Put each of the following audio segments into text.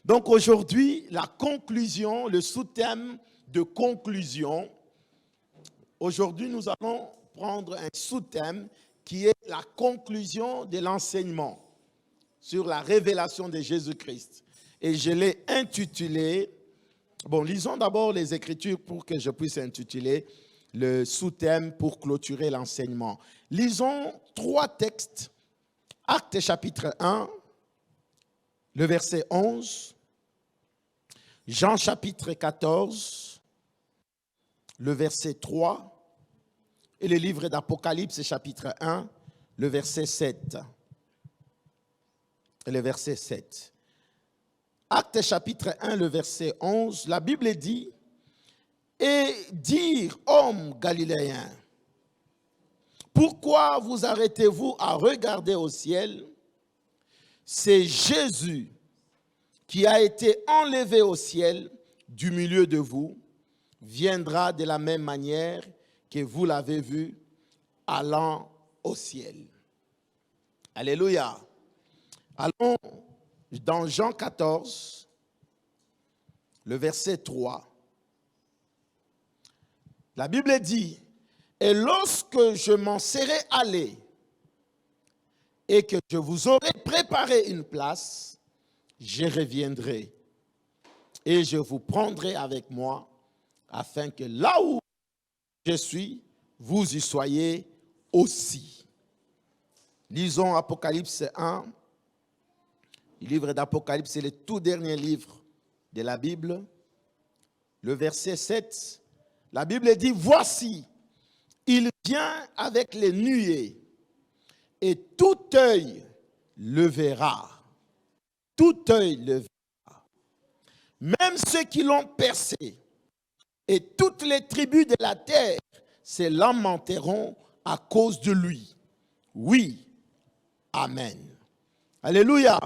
Donc aujourd'hui, la conclusion, le sous-thème de conclusion. Aujourd'hui, nous allons prendre un sous-thème qui est la conclusion de l'enseignement sur la révélation de Jésus-Christ. Et je l'ai intitulé, lisons d'abord les Écritures pour que je puisse intituler le sous-thème pour clôturer l'enseignement. Lisons 3 textes. Actes chapitre 1, le verset 11. Jean chapitre 14, le verset 3. Et le livre d'Apocalypse chapitre 1, le verset 7. Et le verset 7. Actes chapitre 1, le verset 11, la Bible dit « Et dire, hommes galiléens, pourquoi vous arrêtez-vous à regarder au ciel? C'est Jésus qui a été enlevé au ciel du milieu de vous, viendra de la même manière que vous l'avez vu allant au ciel. » Alléluia. Allons dans Jean 14, le verset 3. La Bible dit, « Et lorsque je m'en serai allé et que je vous aurai préparé une place, je reviendrai et je vous prendrai avec moi afin que là où je suis, vous y soyez aussi. » Lisons Apocalypse 1. Le livre d'Apocalypse, c'est le tout dernier livre de la Bible. Le verset 7, la Bible dit, « Voici, il vient avec les nuées, et tout œil le verra. » Tout œil le verra. Même ceux qui l'ont percé, et toutes les tribus de la terre se lamenteront à cause de lui. Oui, amen. Alléluia.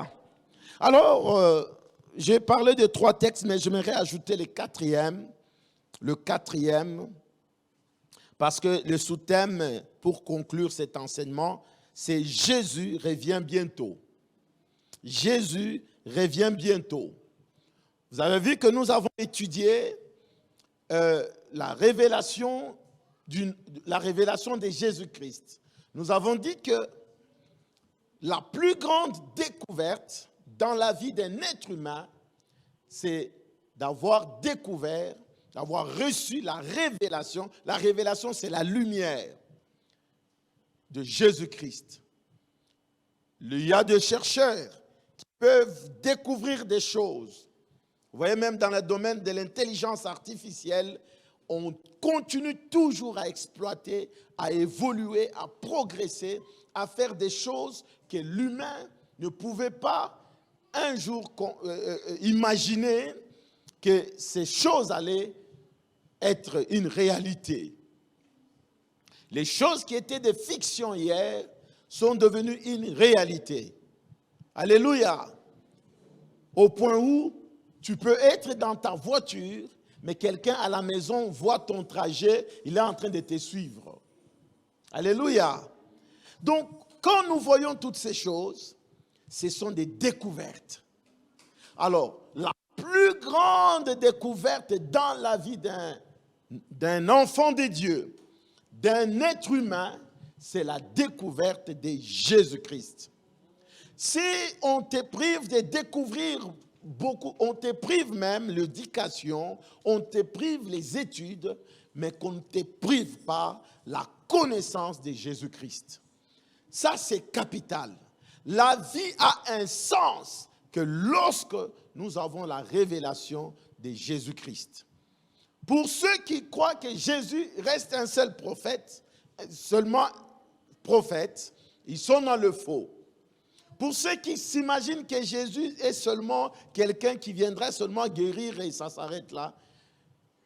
Alors, j'ai parlé de 3 textes, mais j'aimerais ajouter le quatrième, parce que le sous-thème pour conclure cet enseignement, c'est Jésus revient bientôt. Jésus revient bientôt. Vous avez vu que nous avons étudié la révélation de Jésus-Christ. Nous avons dit que la plus grande découverte dans la vie d'un être humain, c'est d'avoir découvert, d'avoir reçu la révélation. La révélation, c'est la lumière de Jésus-Christ. Il y a des chercheurs qui peuvent découvrir des choses. Vous voyez, même dans le domaine de l'intelligence artificielle, on continue toujours à exploiter, à évoluer, à progresser, à faire des choses que l'humain ne pouvait pas un jour imaginer que ces choses allaient être une réalité. Les choses qui étaient des fictions hier sont devenues une réalité. Alléluia. Au point où tu peux être dans ta voiture, mais quelqu'un à la maison voit ton trajet, il est en train de te suivre. Alléluia. Donc, quand nous voyons toutes ces choses, ce sont des découvertes. Alors, la plus grande découverte dans la vie d'un enfant de Dieu, d'un être humain, c'est la découverte de Jésus-Christ. Si on te prive de découvrir beaucoup, on te prive même l'éducation, on te prive les études, mais qu'on ne te prive pas la connaissance de Jésus-Christ. Ça, c'est capital. La vie a un sens que lorsque nous avons la révélation de Jésus-Christ. Pour ceux qui croient que Jésus reste un seul prophète, seulement prophète, ils sont dans le faux. Pour ceux qui s'imaginent que Jésus est seulement quelqu'un qui viendrait seulement guérir et ça s'arrête là,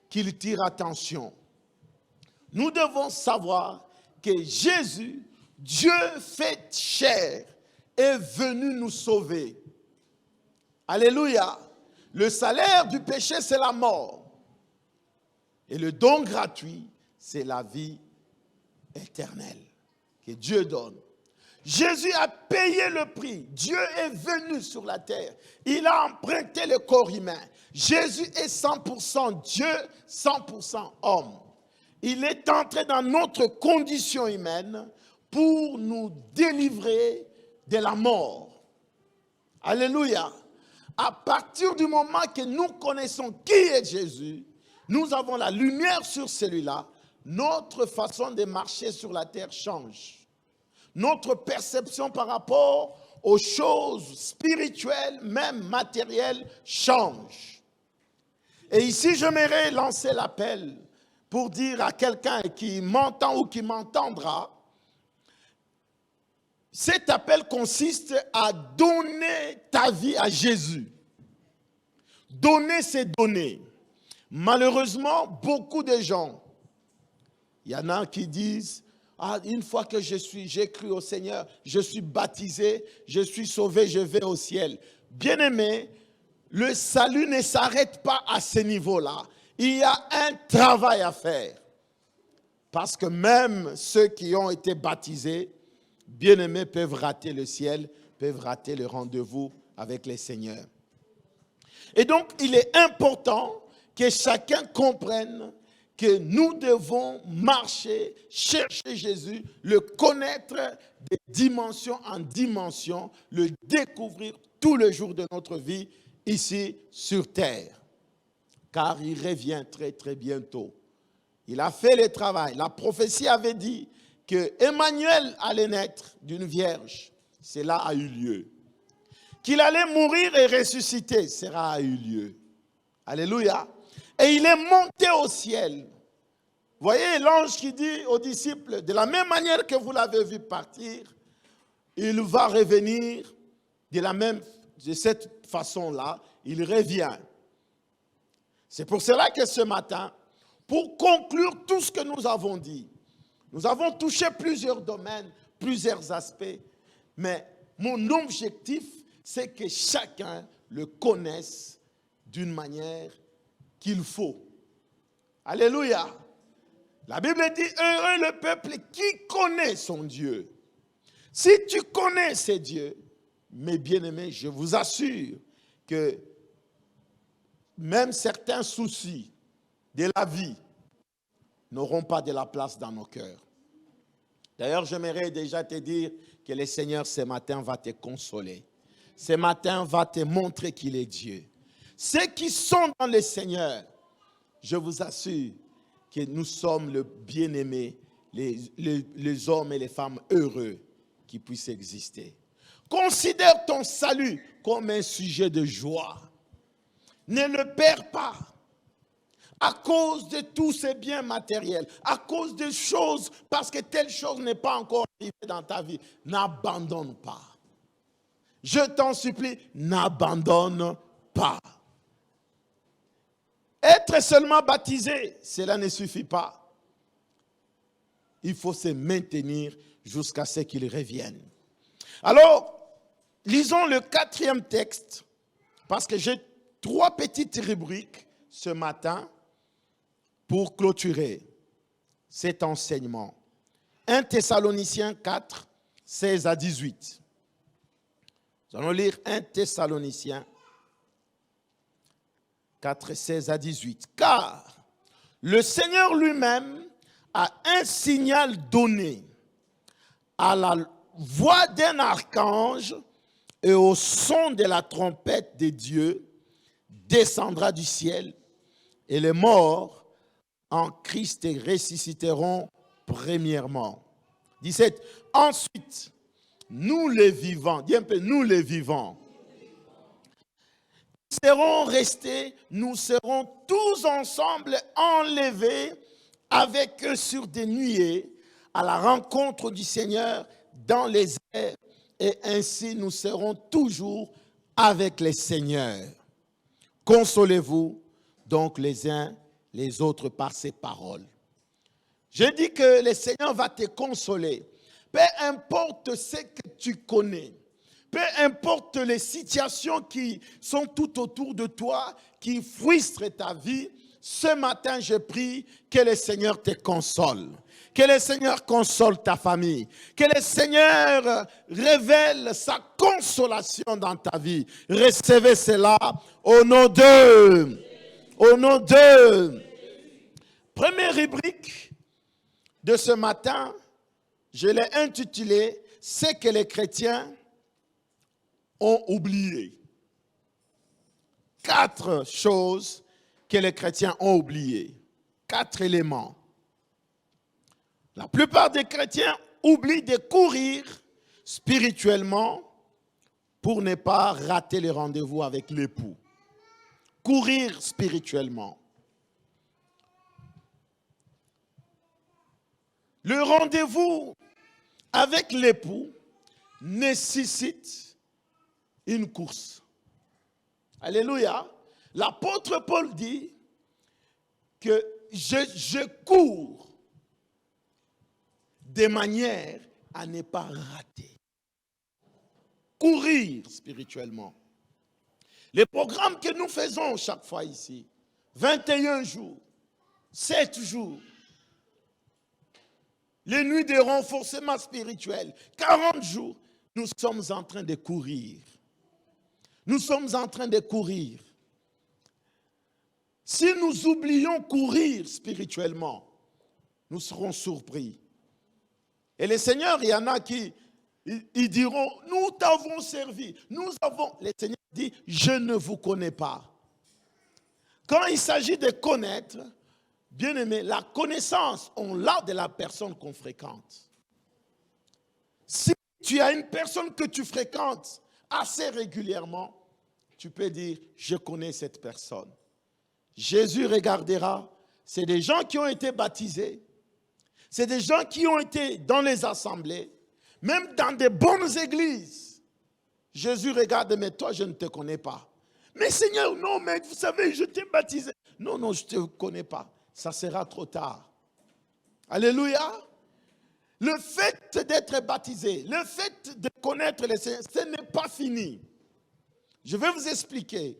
qu'ils tirent attention. Nous devons savoir que Jésus, Dieu fait chair, est venu nous sauver. Alléluia. Le salaire du péché, c'est la mort. Et le don gratuit, c'est la vie éternelle que Dieu donne. Jésus a payé le prix. Dieu est venu sur la terre. Il a emprunté le corps humain. Jésus est 100% Dieu, 100% homme. Il est entré dans notre condition humaine pour nous délivrer de la mort. Alléluia. À partir du moment que nous connaissons qui est Jésus, nous avons la lumière sur celui-là, notre façon de marcher sur la terre change. Notre perception par rapport aux choses spirituelles, même matérielles, change. Et ici, j'aimerais lancer l'appel pour dire à quelqu'un qui m'entend ou qui m'entendra, cet appel consiste à donner ta vie à Jésus. Donner, c'est donner. Malheureusement, beaucoup de gens, il y en a qui disent, une fois que j'ai cru au Seigneur, je suis baptisé, je suis sauvé, je vais au ciel. Bien-aimé, le salut ne s'arrête pas à ce niveau-là. Il y a un travail à faire. Parce que même ceux qui ont été baptisés, bien-aimés, peuvent rater le ciel, peuvent rater le rendez-vous avec le Seigneur. Et donc, il est important que chacun comprenne que nous devons marcher, chercher Jésus, le connaître de dimension en dimension, le découvrir tous les jours de notre vie ici sur terre. Car il revient très très bientôt. Il a fait le travail. La prophétie avait dit que Emmanuel allait naître d'une vierge. Cela a eu lieu. Qu'il allait mourir et ressusciter. Cela a eu lieu. Alléluia. Et il est monté au ciel. Voyez l'ange qui dit aux disciples, de la même manière que vous l'avez vu partir, il va revenir de cette façon-là. Il revient. C'est pour cela que ce matin, pour conclure tout ce que nous avons dit, nous avons touché plusieurs domaines, plusieurs aspects, mais mon objectif, c'est que chacun le connaisse d'une manière qu'il faut. Alléluia. La Bible dit, heureux le peuple qui connaît son Dieu. Si tu connais ces dieux, mes bien-aimés, je vous assure que même certains soucis de la vie n'auront pas de la place dans nos cœurs. D'ailleurs, j'aimerais déjà te dire que le Seigneur ce matin va te consoler. Ce matin va te montrer qu'il est Dieu. Ceux qui sont dans le Seigneur, je vous assure que nous sommes le bien-aimé, les hommes et les femmes heureux qui puissent exister. Considère ton salut comme un sujet de joie. Ne le perds pas. À cause de tous ces biens matériels, à cause de choses, parce que telle chose n'est pas encore arrivée dans ta vie, n'abandonne pas. Je t'en supplie, n'abandonne pas. Être seulement baptisé, cela ne suffit pas. Il faut se maintenir jusqu'à ce qu'il revienne. Alors, lisons le 4e texte, parce que j'ai 3 petites rubriques ce matin pour clôturer cet enseignement. 1 Thessaloniciens 4, 16 à 18. Nous allons lire 1 Thessaloniciens 4, 16 à 18. Car le Seigneur lui-même a un signal donné à la voix d'un archange et au son de la trompette de Dieu descendra du ciel et les morts en Christ ressusciteront premièrement. 17. Ensuite, nous les vivants, dis un peu, nous les vivants, serons restés, nous serons tous ensemble enlevés avec eux sur des nuées à la rencontre du Seigneur dans les airs, et ainsi nous serons toujours avec les seigneurs. Consolez-vous donc les uns les autres par ces paroles. Je dis que le Seigneur va te consoler. Peu importe ce que tu connais, peu importe les situations qui sont tout autour de toi, qui frustrent ta vie, ce matin, je prie que le Seigneur te console. Que le Seigneur console ta famille. Que le Seigneur révèle sa consolation dans ta vie. Recevez cela au nom de... Au nom de... Première rubrique de ce matin, je l'ai intitulé « Ce que les chrétiens ont oublié ». 4 choses que les chrétiens ont oubliées. 4 éléments. La plupart des chrétiens oublient de courir spirituellement pour ne pas rater les rendez-vous avec l'époux. Courir spirituellement. Le rendez-vous avec l'époux nécessite une course. Alléluia. L'apôtre Paul dit que je cours de manière à ne pas rater. Courir spirituellement. Les programmes que nous faisons chaque fois ici, 21 jours, 7 jours, les nuits de renforcement spirituel, 40 jours, nous sommes en train de courir. Nous sommes en train de courir. Si nous oublions courir spirituellement, nous serons surpris. Et les seigneurs, il y en a qui ils diront, nous t'avons servi, nous avons... Le Seigneur dit, je ne vous connais pas. Quand il s'agit de connaître, bien aimé, la connaissance, on l'a de la personne qu'on fréquente. Si tu as une personne que tu fréquentes assez régulièrement, tu peux dire, je connais cette personne. Jésus regardera, c'est des gens qui ont été baptisés, c'est des gens qui ont été dans les assemblées, même dans des bonnes églises. Jésus regarde, mais toi, je ne te connais pas. Mais Seigneur, non, mais vous savez, je t'ai baptisé. Non, non, je ne te connais pas. Ça sera trop tard. Alléluia. Le fait d'être baptisé, le fait de connaître le Seigneur, ce n'est pas fini. Je vais vous expliquer.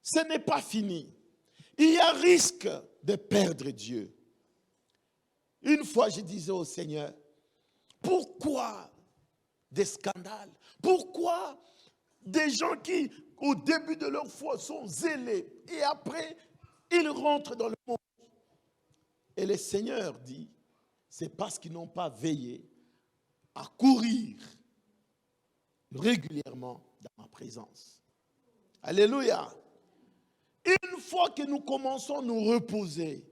Ce n'est pas fini. Il y a risque de perdre Dieu. Une fois, je disais au Seigneur, pourquoi des scandales? Pourquoi des gens qui, au début de leur foi, sont zélés et après, ils rentrent dans le monde? Et le Seigneur dit, c'est parce qu'ils n'ont pas veillé à courir régulièrement dans ma présence. Alléluia. Une fois que nous commençons à nous reposer,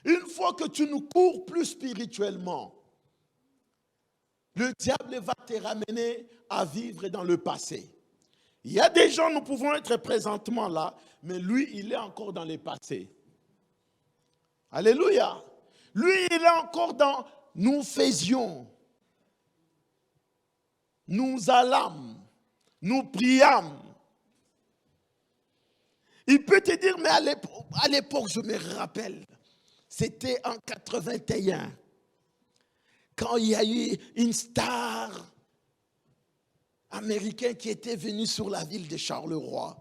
une fois que tu nous cours plus spirituellement, le diable va te ramener à vivre dans le passé. Il y a des gens, nous pouvons être présentement là, mais lui, il est encore dans le passé. Alléluia. Lui, il est encore dans nous faisions, nous allâmes, nous priâmes. Il peut te dire, mais à l'époque, je me rappelle, c'était en 81, quand il y a eu une star américaine qui était venue sur la ville de Charleroi.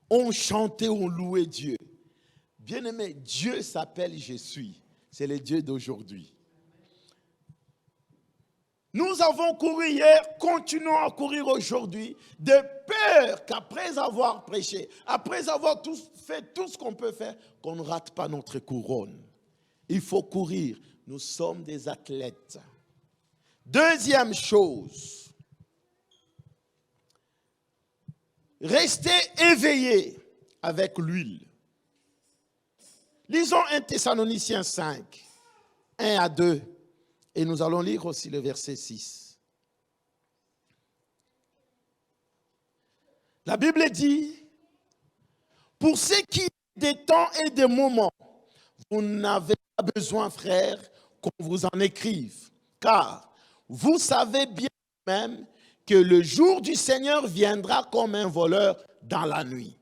On chantait, on louait Dieu. Bien-aimé, Dieu s'appelle Je suis. C'est le Dieu d'aujourd'hui. Nous avons couru hier, continuons à courir aujourd'hui, de peur qu'après avoir prêché, après avoir fait tout ce qu'on peut faire, qu'on ne rate pas notre couronne. Il faut courir. Nous sommes des athlètes. Deuxième chose, restez éveillés avec l'huile. Lisons 1 Thessaloniciens 5, 1 à 2, et nous allons lire aussi le verset 6. La Bible dit, pour ce qui est des temps et des moments, vous n'avez pas besoin, frères, qu'on vous en écrive, car vous savez bien même que le jour du Seigneur viendra comme un voleur dans la nuit.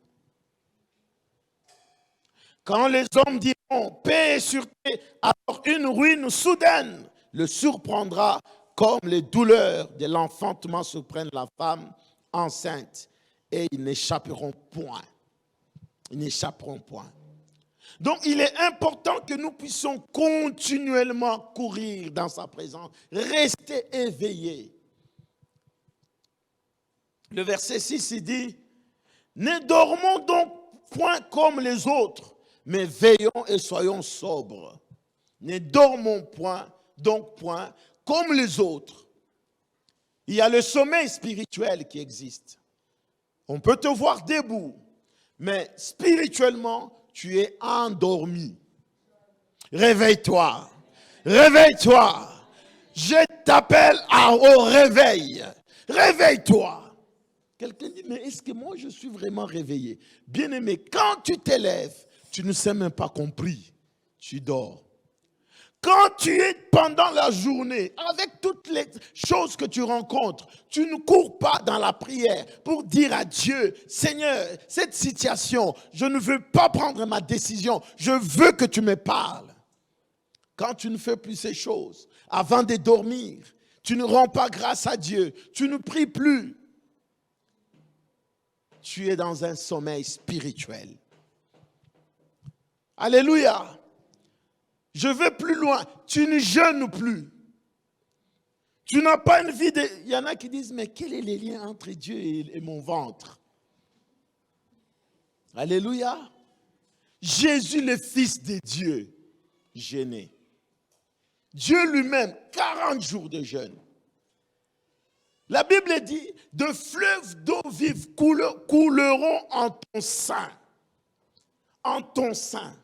Quand les hommes diront paix et sûreté, alors une ruine soudaine le surprendra comme les douleurs de l'enfantement surprennent la femme enceinte et ils n'échapperont point. Ils n'échapperont point. Donc, il est important que nous puissions continuellement courir dans sa présence, rester éveillés. Le verset 6, il dit, « Ne dormons donc point comme les autres, mais veillons et soyons sobres. Ne dormons point, donc point, comme les autres. » Il y a le sommeil spirituel qui existe. On peut te voir debout, mais spirituellement, tu es endormi. Réveille-toi. Réveille-toi. Je t'appelle au réveil. Réveille-toi. Quelqu'un dit, mais est-ce que moi je suis vraiment réveillé? Bien-aimé, quand tu t'élèves, tu ne sais même pas compris. Tu dors. Quand tu es pendant la journée, avec toutes les choses que tu rencontres, tu ne cours pas dans la prière pour dire à Dieu, Seigneur, cette situation, je ne veux pas prendre ma décision, je veux que tu me parles. Quand tu ne fais plus ces choses, avant de dormir, tu ne rends pas grâce à Dieu, tu ne pries plus. Tu es dans un sommeil spirituel. Alléluia. Je vais plus loin. Tu ne jeûnes plus. Tu n'as pas une vie de... Il y en a qui disent, mais quel est le lien entre Dieu et mon ventre? Alléluia. Jésus, le Fils de Dieu, jeûnait. Dieu lui-même, 40 jours de jeûne. La Bible dit, de fleuves d'eau vive couleront en ton sein. En ton sein.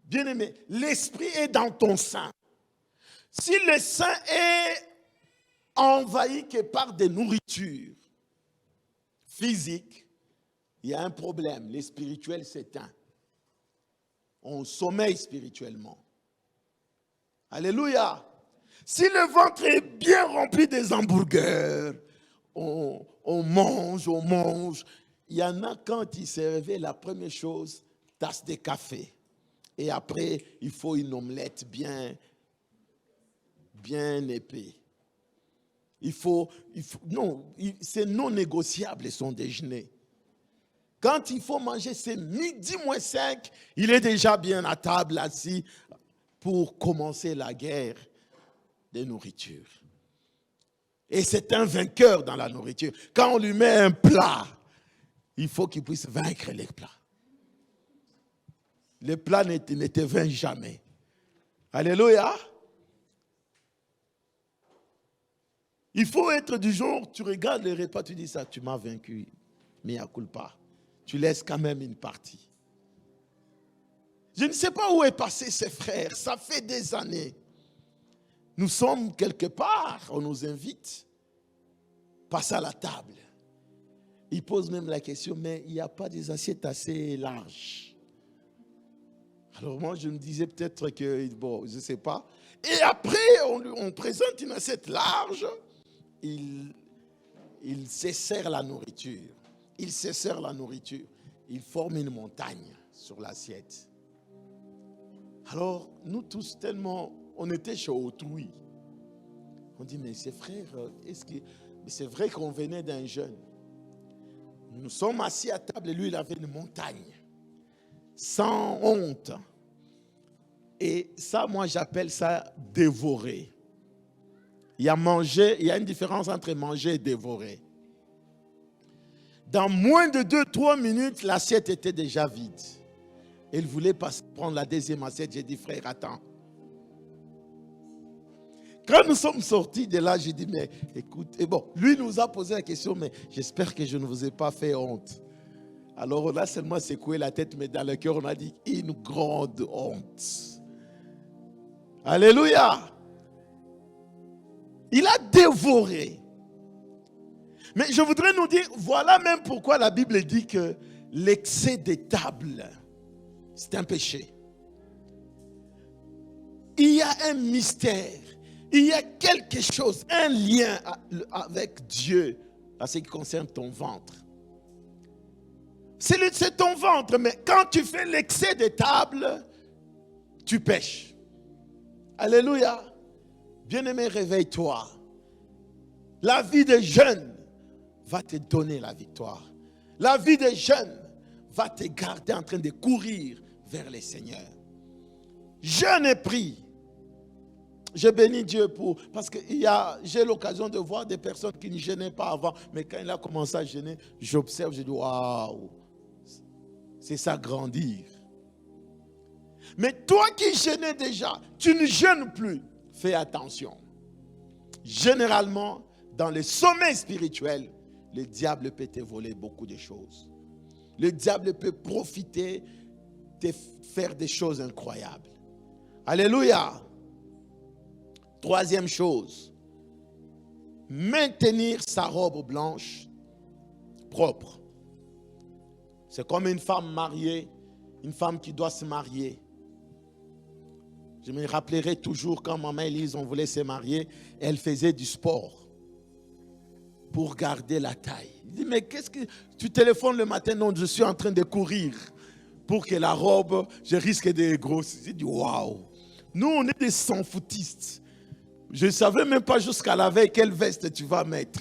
Bien-aimé, l'esprit est dans ton sein. Si le sein est envahi que par des nourritures physiques, il y a un problème. Le spirituel s'éteint. On sommeille spirituellement. Alléluia. Si le ventre est bien rempli des hamburgers, on mange. Il y en a quand il s'est réveillé, la première chose, tasse de café. Et après, il faut une omelette bien épais. C'est non négociable son déjeuner. Quand il faut manger, c'est midi moins 5, il est déjà bien à table assis pour commencer la guerre des nourritures. Et c'est un vainqueur dans la nourriture. Quand on lui met un plat, il faut qu'il puisse vaincre les plats. Les plats ne te vainquent jamais. Alléluia. Il faut être du genre, tu regardes les repas, tu dis ça, tu m'as vaincu, mea culpa. Tu laisses quand même une partie. Je ne sais pas où est passé ces frères, ça fait des années. Nous sommes quelque part, on nous invite, passe à la table. Ils posent même la question, mais il n'y a pas des assiettes assez larges. Alors moi, je me disais peut-être que, bon, je ne sais pas. Et après, on présente une assiette large, il se sert la nourriture. Il se sert la nourriture. Il forme une montagne sur l'assiette. Alors, nous tous, tellement, on était chez autrui. On dit, mais ces frères, c'est vrai qu'on venait d'un jeûne. Nous sommes assis à table et lui, il avait une montagne. Sans honte. Et ça, moi, j'appelle ça dévorer. Il y a une différence entre manger et dévorer. Dans moins de 2-3 minutes, l'assiette était déjà vide. Il voulait prendre la deuxième assiette. J'ai dit, frère, attends. Quand nous sommes sortis de là, j'ai dit, mais écoute, et bon, lui nous a posé la question, mais j'espère que je ne vous ai pas fait honte. Alors on a seulement secoué la tête, mais dans le cœur, on a dit, une grande honte. Alléluia. Il a dévoré. Mais je voudrais nous dire, voilà même pourquoi la Bible dit que l'excès des tables, c'est un péché. Il y a un mystère. Il y a quelque chose, un lien avec Dieu à ce qui concerne ton ventre. C'est ton ventre, mais quand tu fais l'excès des tables, tu pèches. Alléluia. Bien-aimé, réveille-toi. La vie des jeunes va te donner la victoire. La vie des jeunes va te garder en train de courir vers le Seigneur. Jeûne et prie. Je bénis Dieu parce que j'ai l'occasion de voir des personnes qui ne jeûnaient pas avant, mais quand il a commencé à jeûner, j'observe, je dis waouh, c'est ça grandir. Mais toi qui jeûnais déjà, tu ne jeûnes plus, fais attention. Généralement, dans le sommeil spirituel, le diable peut te voler beaucoup de choses. Le diable peut profiter de faire des choses incroyables. Alléluia. Troisième chose, maintenir sa robe blanche propre. C'est comme une femme mariée, une femme qui doit se marier. Je me rappellerai toujours quand maman Élise, on voulait se marier, elle faisait du sport pour garder la taille. Il dit, mais qu'est-ce que tu téléphones le matin? Non, je suis en train de courir pour que la robe, je risque de grossir. J'ai dit, waouh. Nous, on est des sans-foutistes. Je ne savais même pas jusqu'à la veille quelle veste tu vas mettre.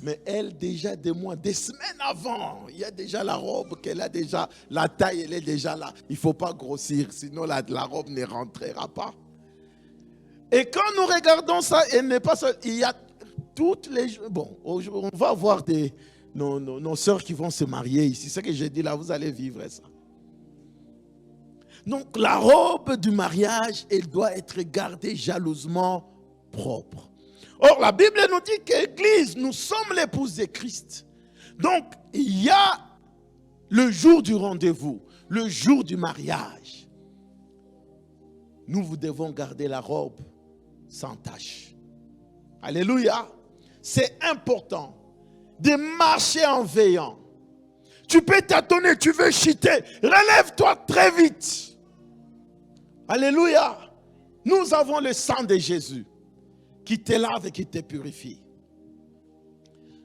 Mais elle, déjà des mois, des semaines avant, il y a déjà la robe qu'elle a déjà, la taille, elle est déjà là. Il ne faut pas grossir, sinon la robe ne rentrera pas. Et quand nous regardons ça, elle n'est pas seule. Il y a toutes les... Bon, on va voir nos sœurs qui vont se marier ici. Ce que j'ai dit là, vous allez vivre ça. Donc la robe du mariage, elle doit être gardée jalousement propre. Or la Bible nous dit qu'Église, nous sommes l'épouse de Christ. Donc il y a le jour du rendez-vous, le jour du mariage. Nous devons garder la robe sans tache. Alléluia. C'est important de marcher en veillant. Tu peux tâtonner, tu veux chuter. Relève-toi très vite. Alléluia. Nous avons le sang de Jésus qui te lave et qui te purifie.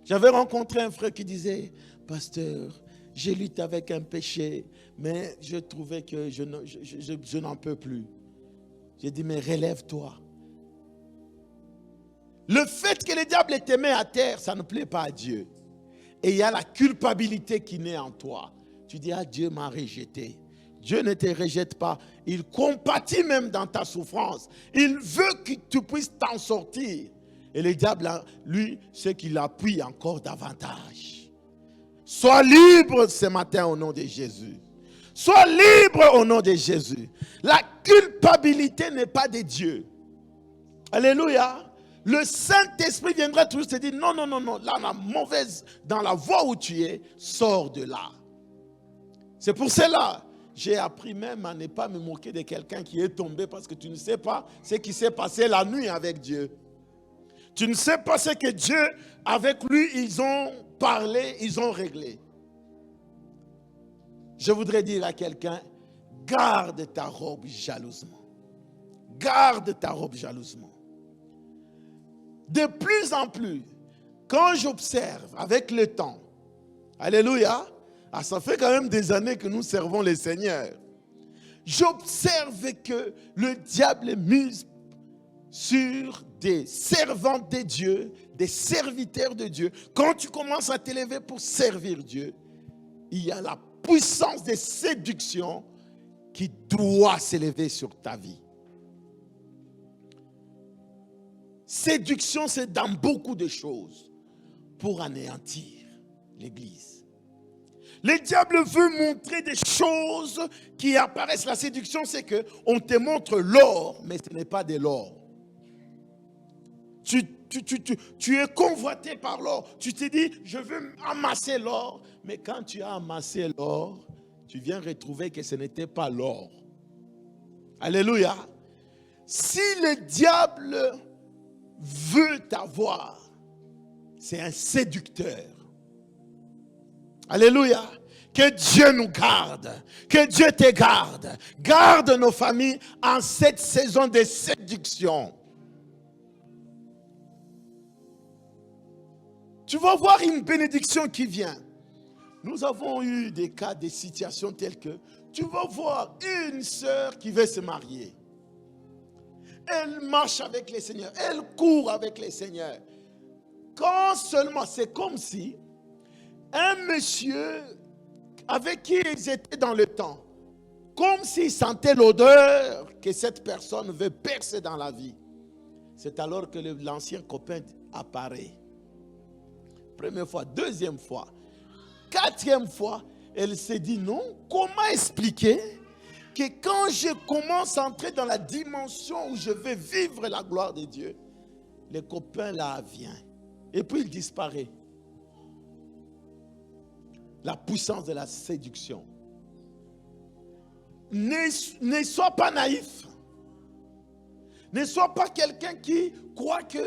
J'avais rencontré un frère qui disait, pasteur, j'ai lutté avec un péché, mais je trouvais que je n'en peux plus. J'ai dit, mais relève-toi. Le fait que le diable te met à terre, ça ne plaît pas à Dieu. Et il y a la culpabilité qui naît en toi. Tu dis, ah, Dieu m'a rejeté. Dieu ne te rejette pas. Il compatit même dans ta souffrance. Il veut que tu puisses t'en sortir. Et le diable, lui, c'est qu'il appuie encore davantage. Sois libre ce matin au nom de Jésus. Sois libre au nom de Jésus. La culpabilité n'est pas de Dieu. Alléluia. Le Saint-Esprit viendra toujours te dire, non, non, non, non, là, la mauvaise, dans la voie où tu es, sors de là. C'est pour cela, j'ai appris même à ne pas me moquer de quelqu'un qui est tombé parce que tu ne sais pas ce qui s'est passé la nuit avec Dieu. Tu ne sais pas ce que Dieu, avec lui, ils ont parlé, ils ont réglé. Je voudrais dire à quelqu'un, garde ta robe jalousement. Garde ta robe jalousement. De plus en plus, quand j'observe avec le temps, alléluia, ça fait quand même des années que nous servons le Seigneur. J'observe que le diable mise sur des servants de Dieu, des serviteurs de Dieu. Quand tu commences à t'élever pour servir Dieu, il y a la puissance de séduction qui doit s'élever sur ta vie. Séduction, c'est dans beaucoup de choses pour anéantir l'Église. Le diable veut montrer des choses qui apparaissent. La séduction, c'est qu'on te montre l'or, mais ce n'est pas de l'or. Tu es convoité par l'or. Tu te dis, je veux amasser l'or. Mais quand tu as amassé l'or, tu viens retrouver que ce n'était pas l'or. Alléluia. Si le diable veut t'avoir, c'est un séducteur. Alléluia. Que Dieu nous garde. Que Dieu te garde. Garde nos familles en cette saison de séduction. Tu vas voir une bénédiction qui vient. Nous avons eu des cas, des situations telles que tu vas voir une sœur qui veut se marier. Elle marche avec les seigneurs. Elle court avec les seigneurs. Quand seulement, c'est comme si un monsieur avec qui ils étaient dans le temps, comme s'ils sentaient l'odeur que cette personne veut percer dans la vie. C'est alors que l'ancien copain apparaît. Première fois, deuxième fois, quatrième fois, elle s'est dit non. Comment expliquer que quand je commence à entrer dans la dimension où je vais vivre la gloire de Dieu, le copain là vient et puis il disparaît. La puissance de la séduction. Ne sois pas naïf. Ne sois pas quelqu'un qui croit que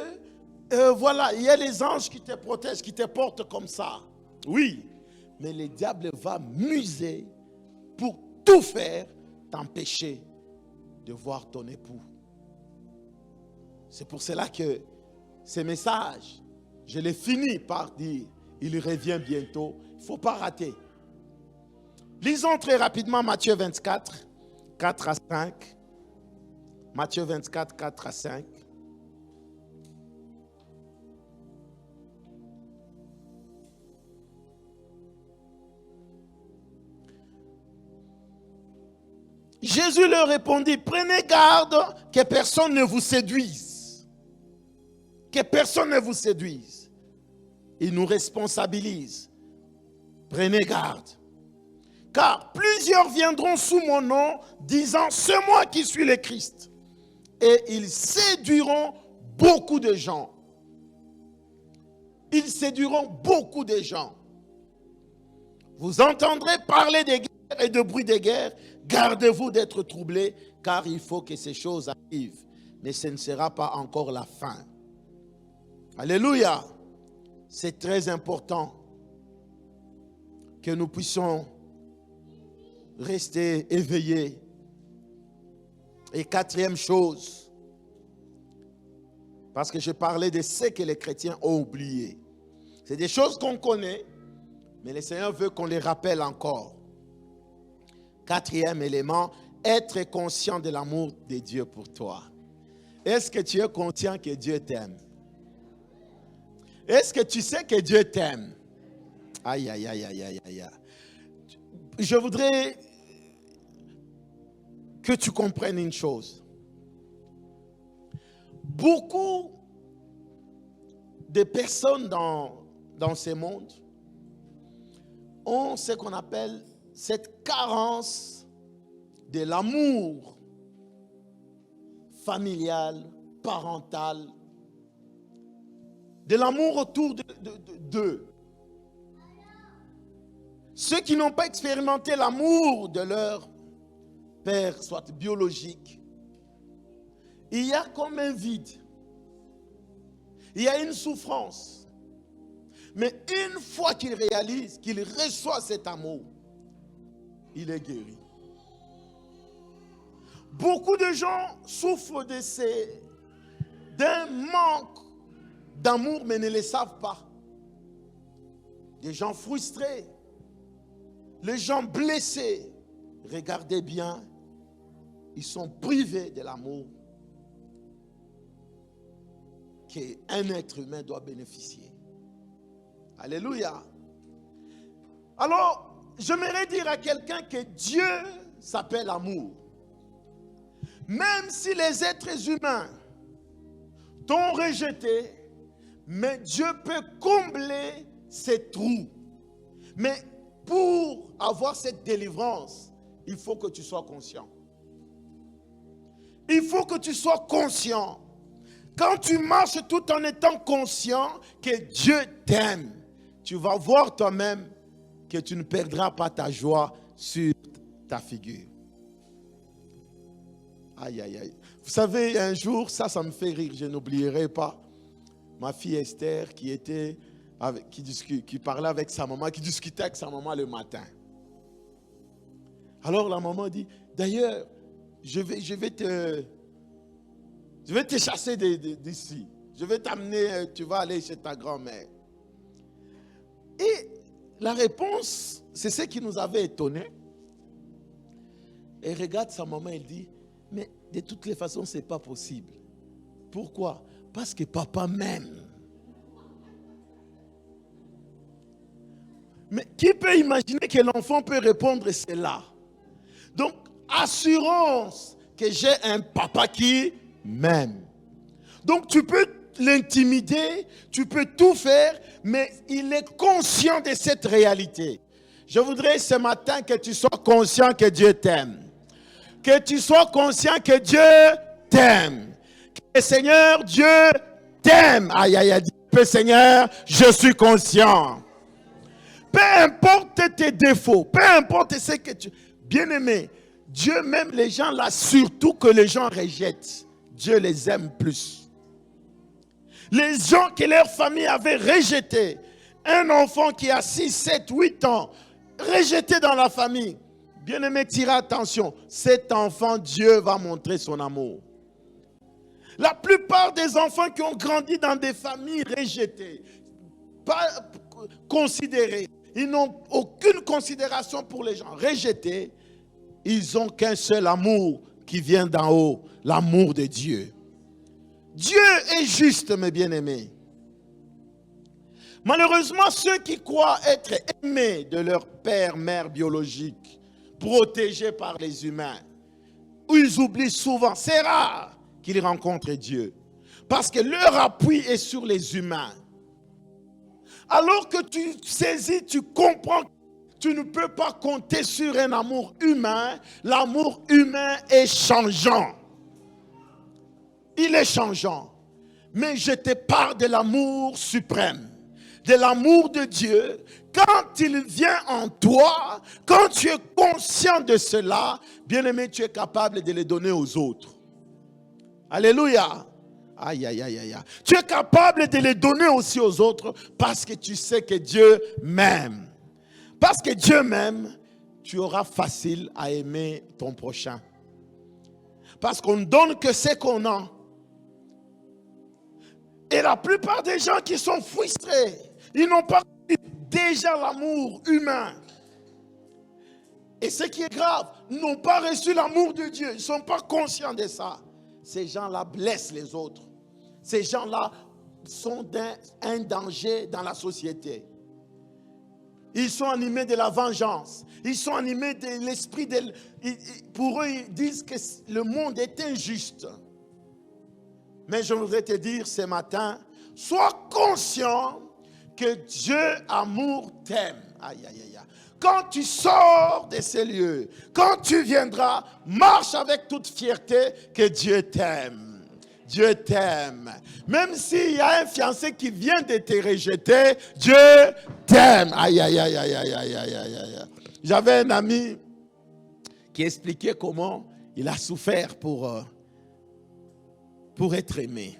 voilà, il y a les anges qui te protègent, qui te portent comme ça. Oui, mais le diable va muser pour tout faire, t'empêcher de voir ton époux. C'est pour cela que ces messages, je les finis par dire, il revient bientôt. Il ne faut pas rater. Lisons très rapidement Matthieu 24, 4 à 5. Matthieu 24, 4 à 5. Jésus leur répondit, prenez garde que personne ne vous séduise. Que personne ne vous séduise. Il nous responsabilise. Prenez garde. Car plusieurs viendront sous mon nom, disant, c'est moi qui suis le Christ. Et ils séduiront beaucoup de gens. Ils séduiront beaucoup de gens. Vous entendrez parler de guerre et de bruit de guerre. Gardez-vous d'être troublés, car il faut que ces choses arrivent. Mais ce ne sera pas encore la fin. Alléluia. C'est très important que nous puissions rester éveillés. Et quatrième chose, parce que je parlais de ce que les chrétiens ont oublié. C'est des choses qu'on connaît, mais le Seigneur veut qu'on les rappelle encore. Quatrième élément, être conscient de l'amour de Dieu pour toi. Est-ce que tu es conscient que Dieu t'aime? Est-ce que tu sais que Dieu t'aime? Aïe, aïe, aïe, aïe, aïe, aïe. Je voudrais que tu comprennes une chose. Beaucoup de personnes dans ce monde ont ce qu'on appelle cette carence de l'amour familial, parental, de l'amour autour d'eux. Ceux qui n'ont pas expérimenté l'amour de leur père, soit biologique, il y a comme un vide. Il y a une souffrance. Mais une fois qu'il réalise qu'il reçoit cet amour, il est guéri. Beaucoup de gens souffrent d'un manque d'amour, mais ne le savent pas. Des gens frustrés, les gens blessés. Regardez bien, ils sont privés de l'amour qu'un être humain doit bénéficier. Alléluia. Alors, j'aimerais dire à quelqu'un que Dieu s'appelle amour. Même si les êtres humains t'ont rejeté, mais Dieu peut combler ces trous. Mais pour avoir cette délivrance, il faut que tu sois conscient. Il faut que tu sois conscient. Quand tu marches tout en étant conscient que Dieu t'aime, tu vas voir toi-même que tu ne perdras pas ta joie sur ta figure. Aïe, aïe, aïe. Vous savez, un jour, ça me fait rire, je n'oublierai pas. Ma fille Esther qui parlait avec sa maman, qui discutait avec sa maman le matin. Alors la maman dit, d'ailleurs, je vais te chasser d'ici. Je vais t'amener, tu vas aller chez ta grand-mère. Et la réponse, c'est ce qui nous avait étonnés. Et regarde sa maman, elle dit, mais de toutes les façons, ce n'est pas possible. Pourquoi? Parce que papa m'aime. Mais qui peut imaginer que l'enfant peut répondre cela? Donc, assurance que j'ai un papa qui m'aime. Donc, tu peux l'intimider, tu peux tout faire, mais il est conscient de cette réalité. Je voudrais ce matin que tu sois conscient que Dieu t'aime. Que tu sois conscient que Dieu t'aime. Que le Seigneur, Dieu t'aime. Aïe, aïe, aïe. Seigneur, je suis conscient. Peu importe tes défauts, peu importe ce que tu... Bien-aimé, Dieu m'aime les gens là, surtout que les gens rejettent. Dieu les aime plus. Les gens que leur famille avait rejetés. Un enfant qui a 6, 7, 8 ans, rejeté dans la famille. Bien-aimé, tire attention. Cet enfant, Dieu va montrer son amour. La plupart des enfants qui ont grandi dans des familles rejetées, pas considérées, ils n'ont aucune considération pour les gens rejetés. Ils n'ont qu'un seul amour qui vient d'en haut, l'amour de Dieu. Dieu est juste, mes bien-aimés. Malheureusement, ceux qui croient être aimés de leur père, mère biologique, protégés par les humains, ils oublient souvent, c'est rare qu'ils rencontrent Dieu. Parce que leur appui est sur les humains. Alors que tu saisis, tu comprends, tu ne peux pas compter sur un amour humain. L'amour humain est changeant. Il est changeant. Mais je te parle de l'amour suprême, de l'amour de Dieu. Quand il vient en toi, quand tu es conscient de cela, bien-aimé, tu es capable de le donner aux autres. Alléluia. Aïe, aïe, aïe, aïe. Tu es capable de les donner aussi aux autres parce que tu sais que Dieu m'aime. Parce que Dieu m'aime, tu auras facile à aimer ton prochain. Parce qu'on ne donne que ce qu'on a. Et la plupart des gens qui sont frustrés, ils n'ont pas déjà l'amour humain. Et ce qui est grave, ils n'ont pas reçu l'amour de Dieu. Ils ne sont pas conscients de ça. Ces gens-là blessent les autres. Ces gens-là sont un danger dans la société. Ils sont animés de la vengeance. Ils sont animés de l'esprit de... Pour eux, ils disent que le monde est injuste. Mais je voudrais te dire ce matin, sois conscient que Dieu, amour, t'aime. Aïe, aïe, aïe. Quand tu sors de ces lieux, quand tu viendras, marche avec toute fierté que Dieu t'aime. Dieu t'aime. Même s'il y a un fiancé qui vient de te rejeter, Dieu t'aime. Aïe, aïe, aïe, aïe, aïe, aïe, aïe, aïe. J'avais un ami qui expliquait comment il a souffert pour être aimé.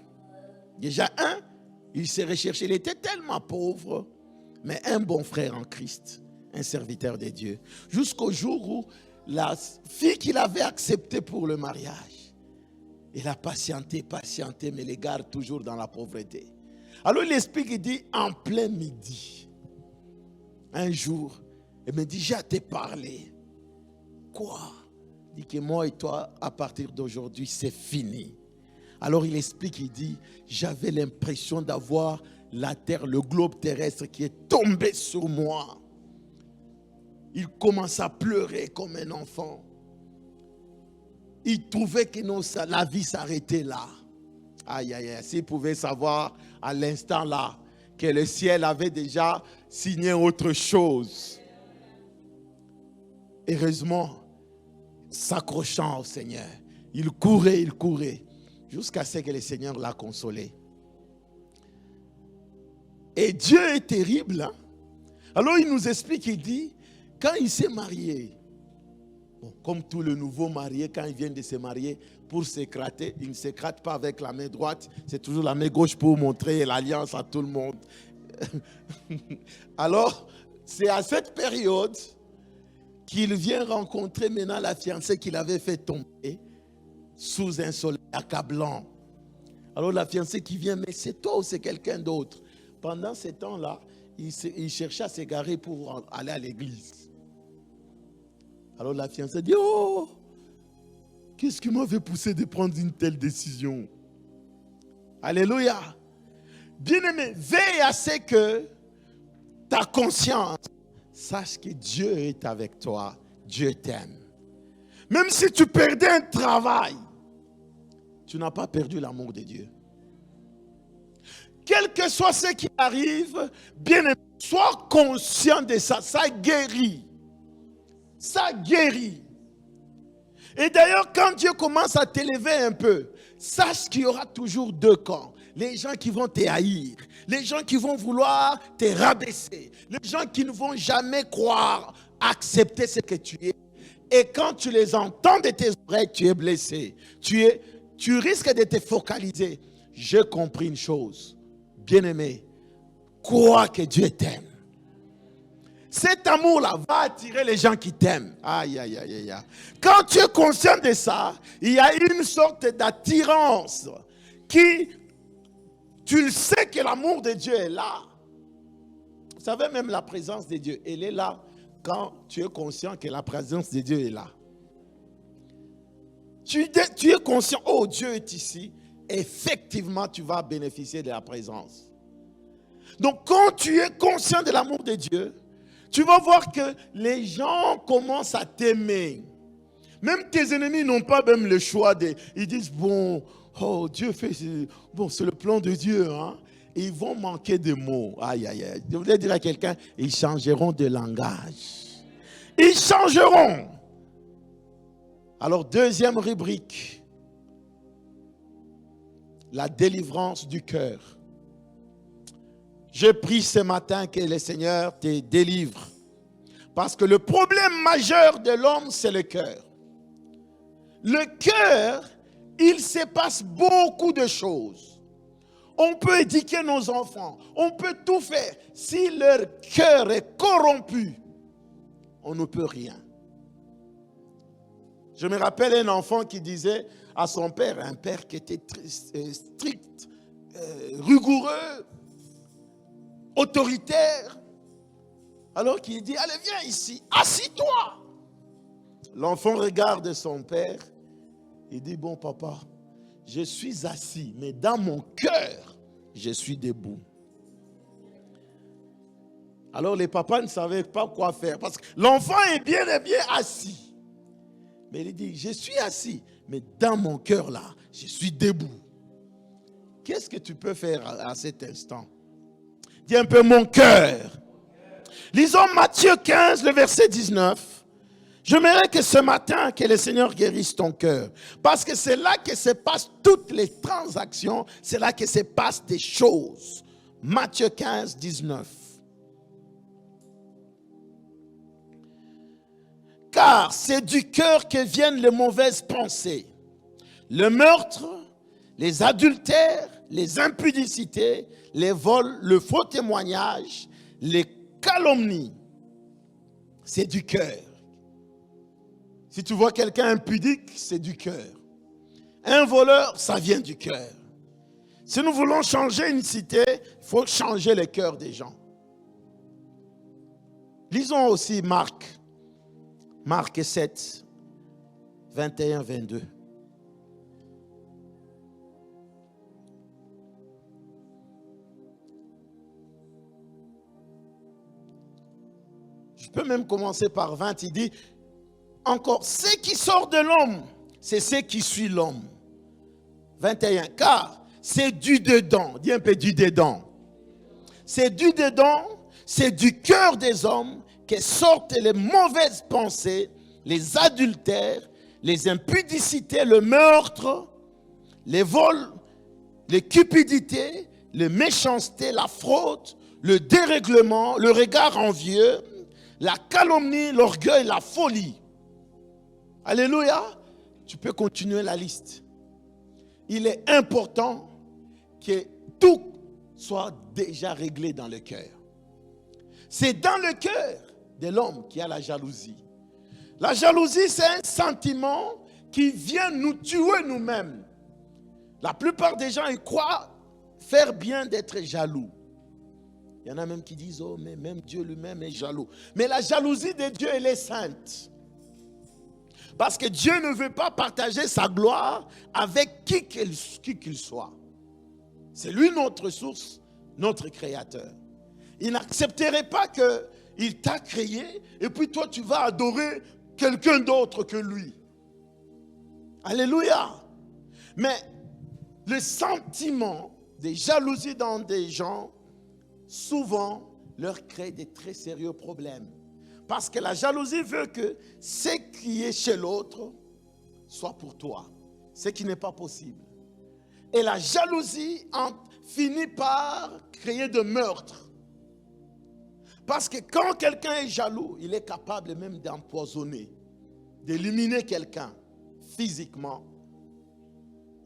Déjà, il s'est recherché. Il était tellement pauvre, mais un bon frère en Christ, un serviteur de Dieu. Jusqu'au jour où la fille qu'il avait acceptée pour le mariage, il a patienté, mais les garde toujours dans la pauvreté. Alors il explique, il dit, en plein midi, un jour, il me dit, j'ai à te parler. Quoi? Il dit que moi et toi, à partir d'aujourd'hui, c'est fini. Alors il explique, il dit, j'avais l'impression d'avoir la terre, le globe terrestre qui est tombé sur moi. Il commence à pleurer comme un enfant. Il trouvait que non, la vie s'arrêtait là. Aïe, aïe, aïe. S'il pouvait savoir à l'instant là que le ciel avait déjà signé autre chose. Heureusement, s'accrochant au Seigneur, il courait, jusqu'à ce que le Seigneur l'a consolé. Et Dieu est terrible. Hein? Alors il nous explique, il dit, quand il s'est marié, bon, comme tous les nouveaux mariés, quand ils viennent de se marier, pour s'écrater, ils ne s'écratent pas avec la main droite, c'est toujours la main gauche pour montrer l'alliance à tout le monde. Alors, c'est à cette période qu'il vient rencontrer maintenant la fiancée qu'il avait fait tomber sous un soleil accablant. Alors la fiancée qui vient, mais c'est toi ou c'est quelqu'un d'autre? Pendant ce temps-là, il cherchait à s'égarer pour aller à l'église. Alors la fiancée dit, oh, qu'est-ce qui m'avait poussé de prendre une telle décision? Alléluia. Bien-aimé, veille à ce que ta conscience sache que Dieu est avec toi. Dieu t'aime. Même si tu perdais un travail, tu n'as pas perdu l'amour de Dieu. Quel que soit ce qui arrive, bien aimé, sois conscient de ça. Ça guérit. Ça guérit. Et d'ailleurs, quand Dieu commence à t'élever un peu, sache qu'il y aura toujours deux camps. Les gens qui vont te haïr, les gens qui vont vouloir te rabaisser, les gens qui ne vont jamais croire, accepter ce que tu es. Et quand tu les entends de tes oreilles, tu es blessé. Tu risques de te focaliser. J'ai compris une chose. Bien-aimé, crois que Dieu t'aime. Cet amour-là va attirer les gens qui t'aiment. Aïe, aïe, aïe, aïe. Quand tu es conscient de ça, il y a une sorte d'attirance qui, tu le sais que l'amour de Dieu est là. Vous savez, même la présence de Dieu, elle est là quand tu es conscient que la présence de Dieu est là. Tu es conscient, oh Dieu est ici, effectivement tu vas bénéficier de la présence. Donc quand tu es conscient de l'amour de Dieu, tu vas voir que les gens commencent à t'aimer. Même tes ennemis n'ont pas même le choix ils disent, bon, oh Dieu fait, bon c'est le plan de Dieu, hein. Et ils vont manquer de mots. Aïe, aïe, aïe. Je voulais dire à quelqu'un, ils changeront de langage. Ils changeront. Alors, deuxième rubrique. La délivrance du cœur. Je prie ce matin que le Seigneur te délivre. Parce que le problème majeur de l'homme, c'est le cœur. Le cœur, il se passe beaucoup de choses. On peut éduquer nos enfants, on peut tout faire. Si leur cœur est corrompu, on ne peut rien. Je me rappelle un enfant qui disait à son père, un père qui était strict, rigoureux, autoritaire, alors qu'il dit, allez viens ici, assis-toi. L'enfant regarde son père, il dit, bon papa, je suis assis, mais dans mon cœur, je suis debout. Alors les papas ne savaient pas quoi faire, parce que l'enfant est bien et bien assis. Mais il dit, je suis assis, mais dans mon cœur là, je suis debout. Qu'est-ce que tu peux faire à cet instant? Dis un peu mon cœur. Lisons Matthieu 15, le verset 19. J'aimerais que ce matin, que le Seigneur guérisse ton cœur. Parce que c'est là que se passent toutes les transactions. C'est là que se passent des choses. Matthieu 15, 19. Car c'est du cœur que viennent les mauvaises pensées. Le meurtre, les adultères, les impudicités, les vols, le faux témoignage, les calomnies. C'est du cœur. Si tu vois quelqu'un impudique, c'est du cœur. Un voleur, ça vient du cœur. Si nous voulons changer une cité, il faut changer le cœur des gens. Lisons aussi Marc 7, 21, 22. Je peux même commencer par 20, il dit, encore, ce qui sort de l'homme, c'est ce qui suit l'homme. 21, car c'est du dedans, dis un peu du dedans. C'est du dedans, c'est du cœur des hommes que sortent les mauvaises pensées, les adultères, les impudicités, le meurtre, les vols, les cupidités, les méchancetés, la fraude, le dérèglement, le regard envieux, la calomnie, l'orgueil, la folie. Alléluia. Tu peux continuer la liste. Il est important que tout soit déjà réglé dans le cœur. C'est dans le cœur de l'homme qu'il y a la jalousie. La jalousie, c'est un sentiment qui vient nous tuer nous-mêmes. La plupart des gens, ils croient faire bien d'être jaloux. Il y en a même qui disent, oh, mais même Dieu lui-même est jaloux. Mais la jalousie de Dieu, elle est sainte. Parce que Dieu ne veut pas partager sa gloire avec qui qu'il soit. C'est lui notre source, notre créateur. Il n'accepterait pas que il t'a créé et puis toi tu vas adorer quelqu'un d'autre que lui. Alléluia. Mais le sentiment de jalousie dans des gens, souvent, leur crée des très sérieux problèmes. Parce que la jalousie veut que ce qui est chez l'autre soit pour toi. Ce qui n'est pas possible. Et la jalousie finit par créer de meurtres. Parce que quand quelqu'un est jaloux, il est capable même d'empoisonner, d'éliminer quelqu'un physiquement.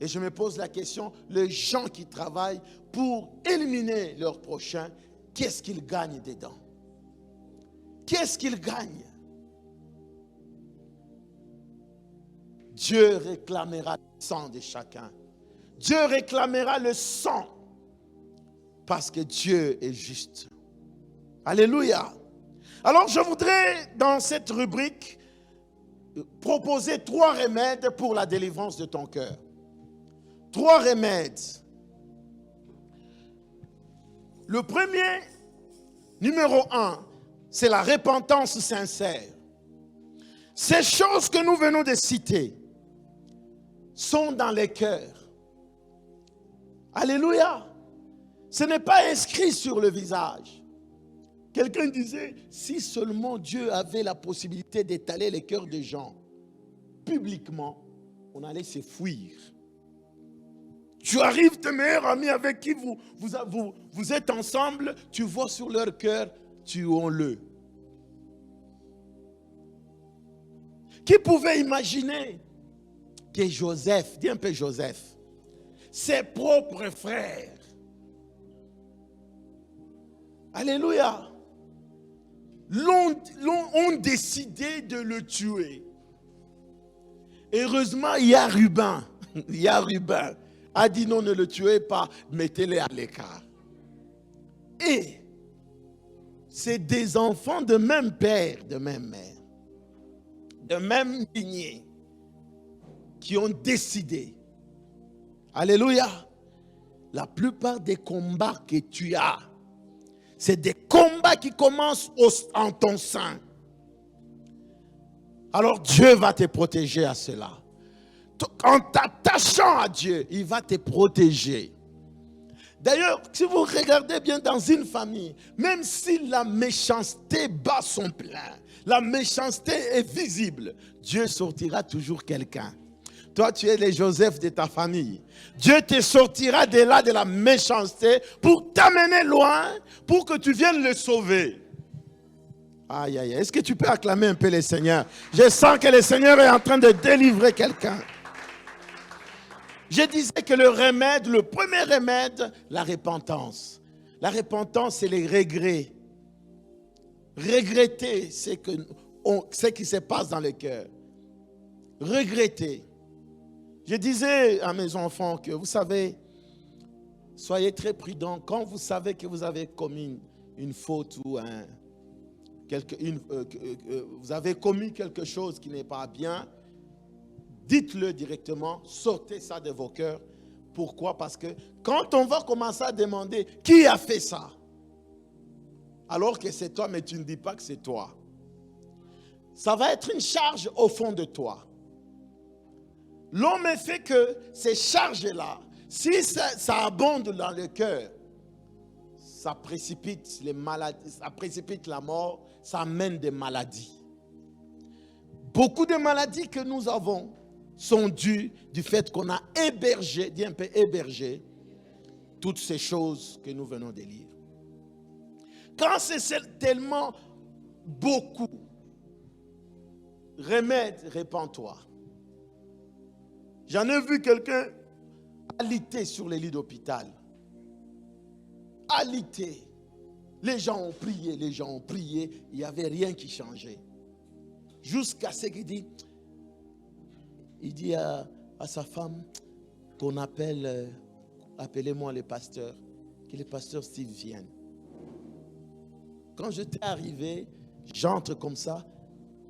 Et je me pose la question, les gens qui travaillent pour éliminer leur prochain, qu'est-ce qu'ils gagnent dedans? Qu'est-ce qu'ils gagnent? Dieu réclamera le sang de chacun. Dieu réclamera le sang parce que Dieu est juste. Alléluia. Alors je voudrais dans cette rubrique proposer 3 remèdes pour la délivrance de ton cœur. 3 remèdes. Le premier, numéro 1, c'est la repentance sincère. Ces choses que nous venons de citer sont dans les cœurs. Alléluia. Ce n'est pas inscrit sur le visage. Quelqu'un disait, si seulement Dieu avait la possibilité d'étaler les cœurs des gens publiquement, on allait se fuir. Tu arrives, tes meilleurs amis avec qui vous êtes ensemble, tu vois sur leur cœur, tuons-le. Qui pouvait imaginer que Joseph, dis un peu Joseph, ses propres frères, alléluia, ont décidé de le tuer. Heureusement, il y a Ruben a dit non, ne le tuez pas, mettez-les à l'écart. Et c'est des enfants de même père, de même mère, de même lignée, qui ont décidé. Alléluia. La plupart des combats que tu as, c'est des combats qui commencent en ton sein. Alors Dieu va te protéger à cela. En t'attachant à Dieu, il va te protéger. D'ailleurs, si vous regardez bien dans une famille, même si la méchanceté bat son plein, la méchanceté est visible, Dieu sortira toujours quelqu'un. Toi, tu es le Joseph de ta famille. Dieu te sortira de là, de la méchanceté, pour t'amener loin, pour que tu viennes le sauver. Aïe, aïe, aïe. Est-ce que tu peux acclamer un peu le Seigneur? Je sens que le Seigneur est en train de délivrer quelqu'un. Je disais que le premier remède, la repentance. La repentance, c'est les regrets. Regretter ce qui se passe dans le cœur. Regretter. Je disais à mes enfants que, vous savez, soyez très prudents. Quand vous savez que vous avez commis une faute ou vous avez commis quelque chose qui n'est pas bien, dites-le directement, sortez ça de vos cœurs. Pourquoi? Parce que quand on va commencer à demander qui a fait ça, alors que c'est toi, mais tu ne dis pas que c'est toi, ça va être une charge au fond de toi. L'homme est fait que ces charges-là, si ça abonde dans le cœur, ça précipite les maladies, ça précipite la mort, ça amène des maladies. Beaucoup de maladies que nous avons sont dues du fait qu'on a hébergé, dis un peu hébergé, toutes ces choses que nous venons de lire. Quand c'est tellement beaucoup, remède, répands-toi. J'en ai vu quelqu'un alité sur les lits d'hôpital. Alité. Les gens ont prié, il n'y avait rien qui changeait. Jusqu'à ce qu'il dit, à sa femme qu'on appelle, appelez-moi le pasteur, que le pasteur Steve vienne. Quand j'étais arrivé, j'entre comme ça,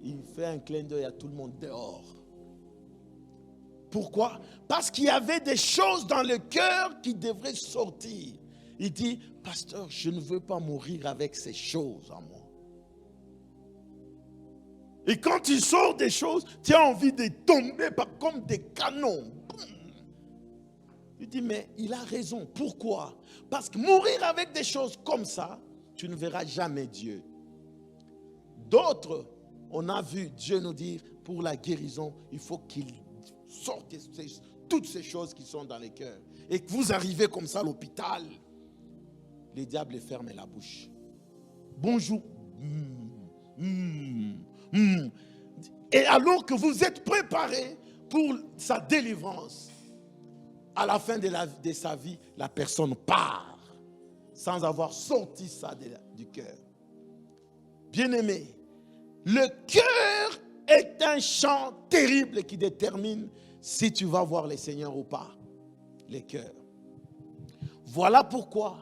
il fait un clin d'œil à tout le monde dehors. Pourquoi? Parce qu'il y avait des choses dans le cœur qui devraient sortir. Il dit, pasteur, je ne veux pas mourir avec ces choses en moi. Et quand il sort des choses, tu as envie de tomber comme des canons. Tu dis, mais il a raison. Pourquoi? Parce que mourir avec des choses comme ça, tu ne verras jamais Dieu. D'autres, on a vu Dieu nous dire, pour la guérison, il faut qu'il sorte toutes ces choses qui sont dans les cœurs. Et que vous arrivez comme ça à l'hôpital, les diables ferment la bouche. Bonjour. Et alors que vous êtes préparé pour sa délivrance, à la fin de sa vie, la personne part sans avoir sorti ça du cœur. Bien-aimé, le cœur est un champ terrible qui détermine si tu vas voir le Seigneur ou pas. Les cœurs. Voilà pourquoi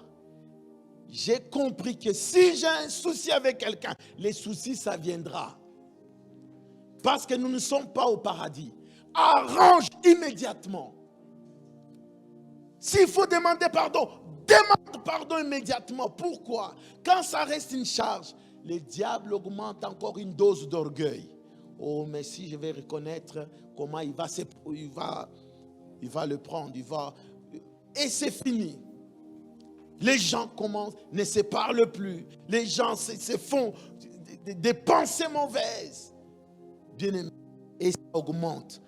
j'ai compris que si j'ai un souci avec quelqu'un, les soucis, ça viendra. Parce que nous ne sommes pas au paradis. Arrange immédiatement. S'il faut demander pardon, demande pardon immédiatement. Pourquoi? Quand ça reste une charge, le diable augmente encore une dose d'orgueil. Oh, mais si je vais reconnaître comment il va le prendre, et c'est fini. Les gens commencent, ne se parlent plus. Les gens se font des pensées mauvaises. Bien-aimé. Et ça augmente.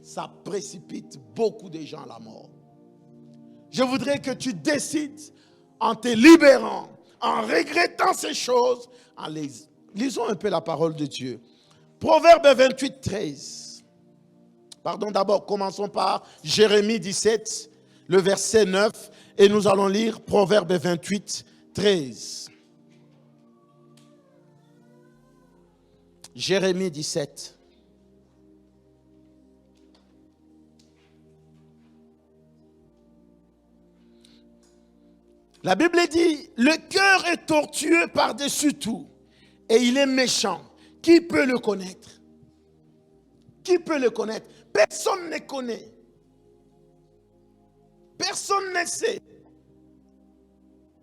Ça précipite beaucoup de gens à la mort. Je voudrais que tu décides en te libérant, en regrettant ces choses, lisons un peu la parole de Dieu. Proverbe 28, 13. Pardon, d'abord, commençons par Jérémie 17, le verset 9. Et nous allons lire Proverbe 28, 13. Jérémie 17. La Bible dit, le cœur est tortueux par-dessus tout et il est méchant. Qui peut le connaître? Qui peut le connaître? Personne ne connaît. Personne ne sait.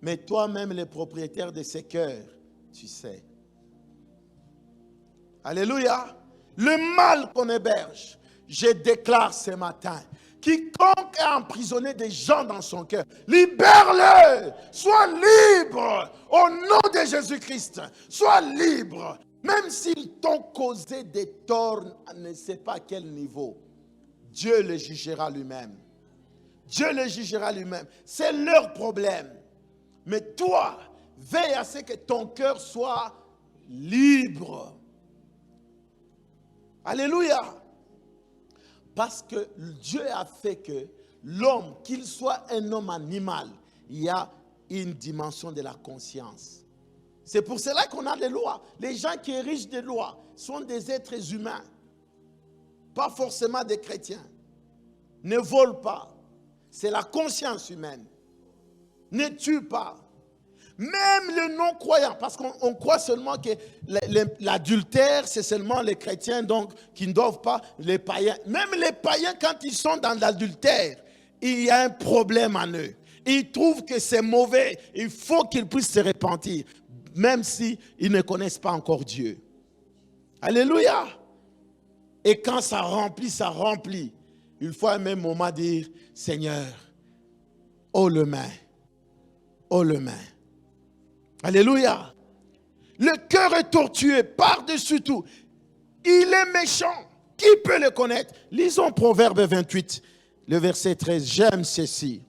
Mais toi-même, le propriétaire de ces cœurs, tu sais. Alléluia. Le mal qu'on héberge, je déclare ce matin, quiconque a emprisonné des gens dans son cœur, libère-le. Sois libre au nom de Jésus-Christ. Sois libre. Même s'ils t'ont causé des torts, à ne sais pas à quel niveau, Dieu le jugera lui-même. Dieu le jugera lui-même. C'est leur problème. Mais toi, veille à ce que ton cœur soit libre. Alléluia. Parce que Dieu a fait que l'homme, qu'il soit un homme animal, il y a une dimension de la conscience. C'est pour cela qu'on a des lois. Les gens qui érigent des lois sont des êtres humains. Pas forcément des chrétiens. Ne vole pas. C'est la conscience humaine. Ne tue pas. Même les non-croyants, parce qu'on croit seulement que l'adultère, c'est seulement les chrétiens donc, qui ne doivent pas, les païens. Même les païens, quand ils sont dans l'adultère, il y a un problème en eux. Ils trouvent que c'est mauvais. Il faut qu'ils puissent se repentir, même s'ils ne connaissent pas encore Dieu. Alléluia. Et quand ça remplit. Il faut à un même moment dire, Seigneur, haut le main. Alléluia. Le cœur est tortueux par-dessus tout. Il est méchant. Qui peut le connaître? Lisons Proverbe 28, le verset 13. J'aime ceci.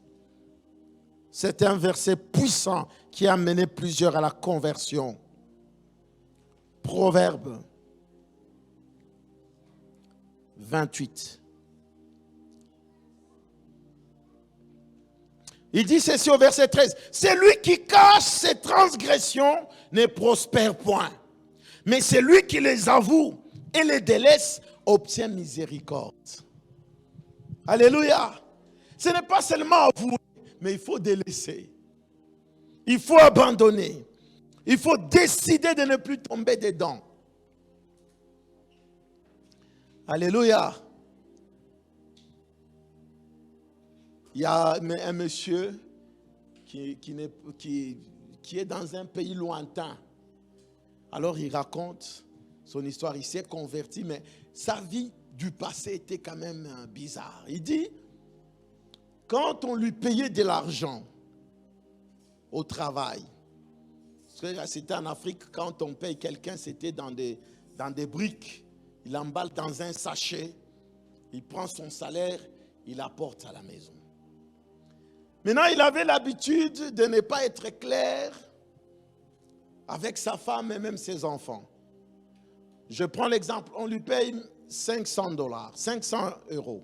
C'est un verset puissant qui a mené plusieurs à la conversion. Proverbe 28. Il dit ceci au verset 13. Celui qui cache ses transgressions ne prospère point. Mais celui qui les avoue et les délaisse obtient miséricorde. Alléluia. Ce n'est pas seulement avouer, mais il faut délaisser. Il faut abandonner. Il faut décider de ne plus tomber dedans. Alléluia. Il y a un monsieur qui est dans un pays lointain. Alors il raconte son histoire, il s'est converti, mais sa vie du passé était quand même bizarre. Il dit, quand on lui payait de l'argent au travail, parce que c'était en Afrique, quand on paye quelqu'un, c'était dans des briques. Il emballe dans un sachet, il prend son salaire, il apporte à la maison. Maintenant, il avait l'habitude de ne pas être clair avec sa femme et même ses enfants. Je prends l'exemple, on lui paye $500, 500 €,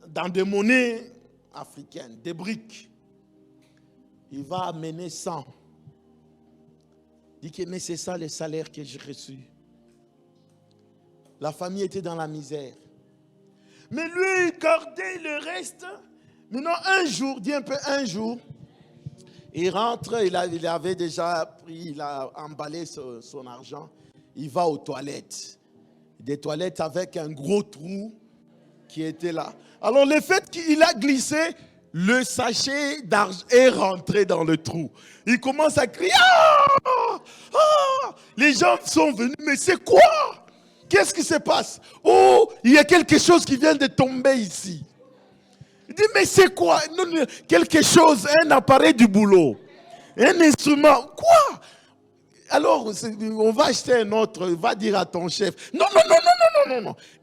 dans des monnaies africaines, des briques. Il va amener 100. Il dit que mais c'est ça le salaire que j'ai reçu. La famille était dans la misère. Mais lui, il gardait le reste. Maintenant, un jour, il rentre, il avait déjà pris, il a emballé son argent. Il va aux toilettes. Des toilettes avec un gros trou qui était là. Alors, le fait qu'il a glissé, le sachet d'argent est rentré dans le trou. Il commence à crier. Ah! Ah! Les gens sont venus, mais c'est quoi? Qu'est-ce qui se passe? Oh, il y a quelque chose qui vient de tomber ici. Il dit, mais c'est quoi? Quelque chose, un appareil du boulot. Un instrument. Quoi? Alors, on va acheter un autre, va dire à ton chef. Non.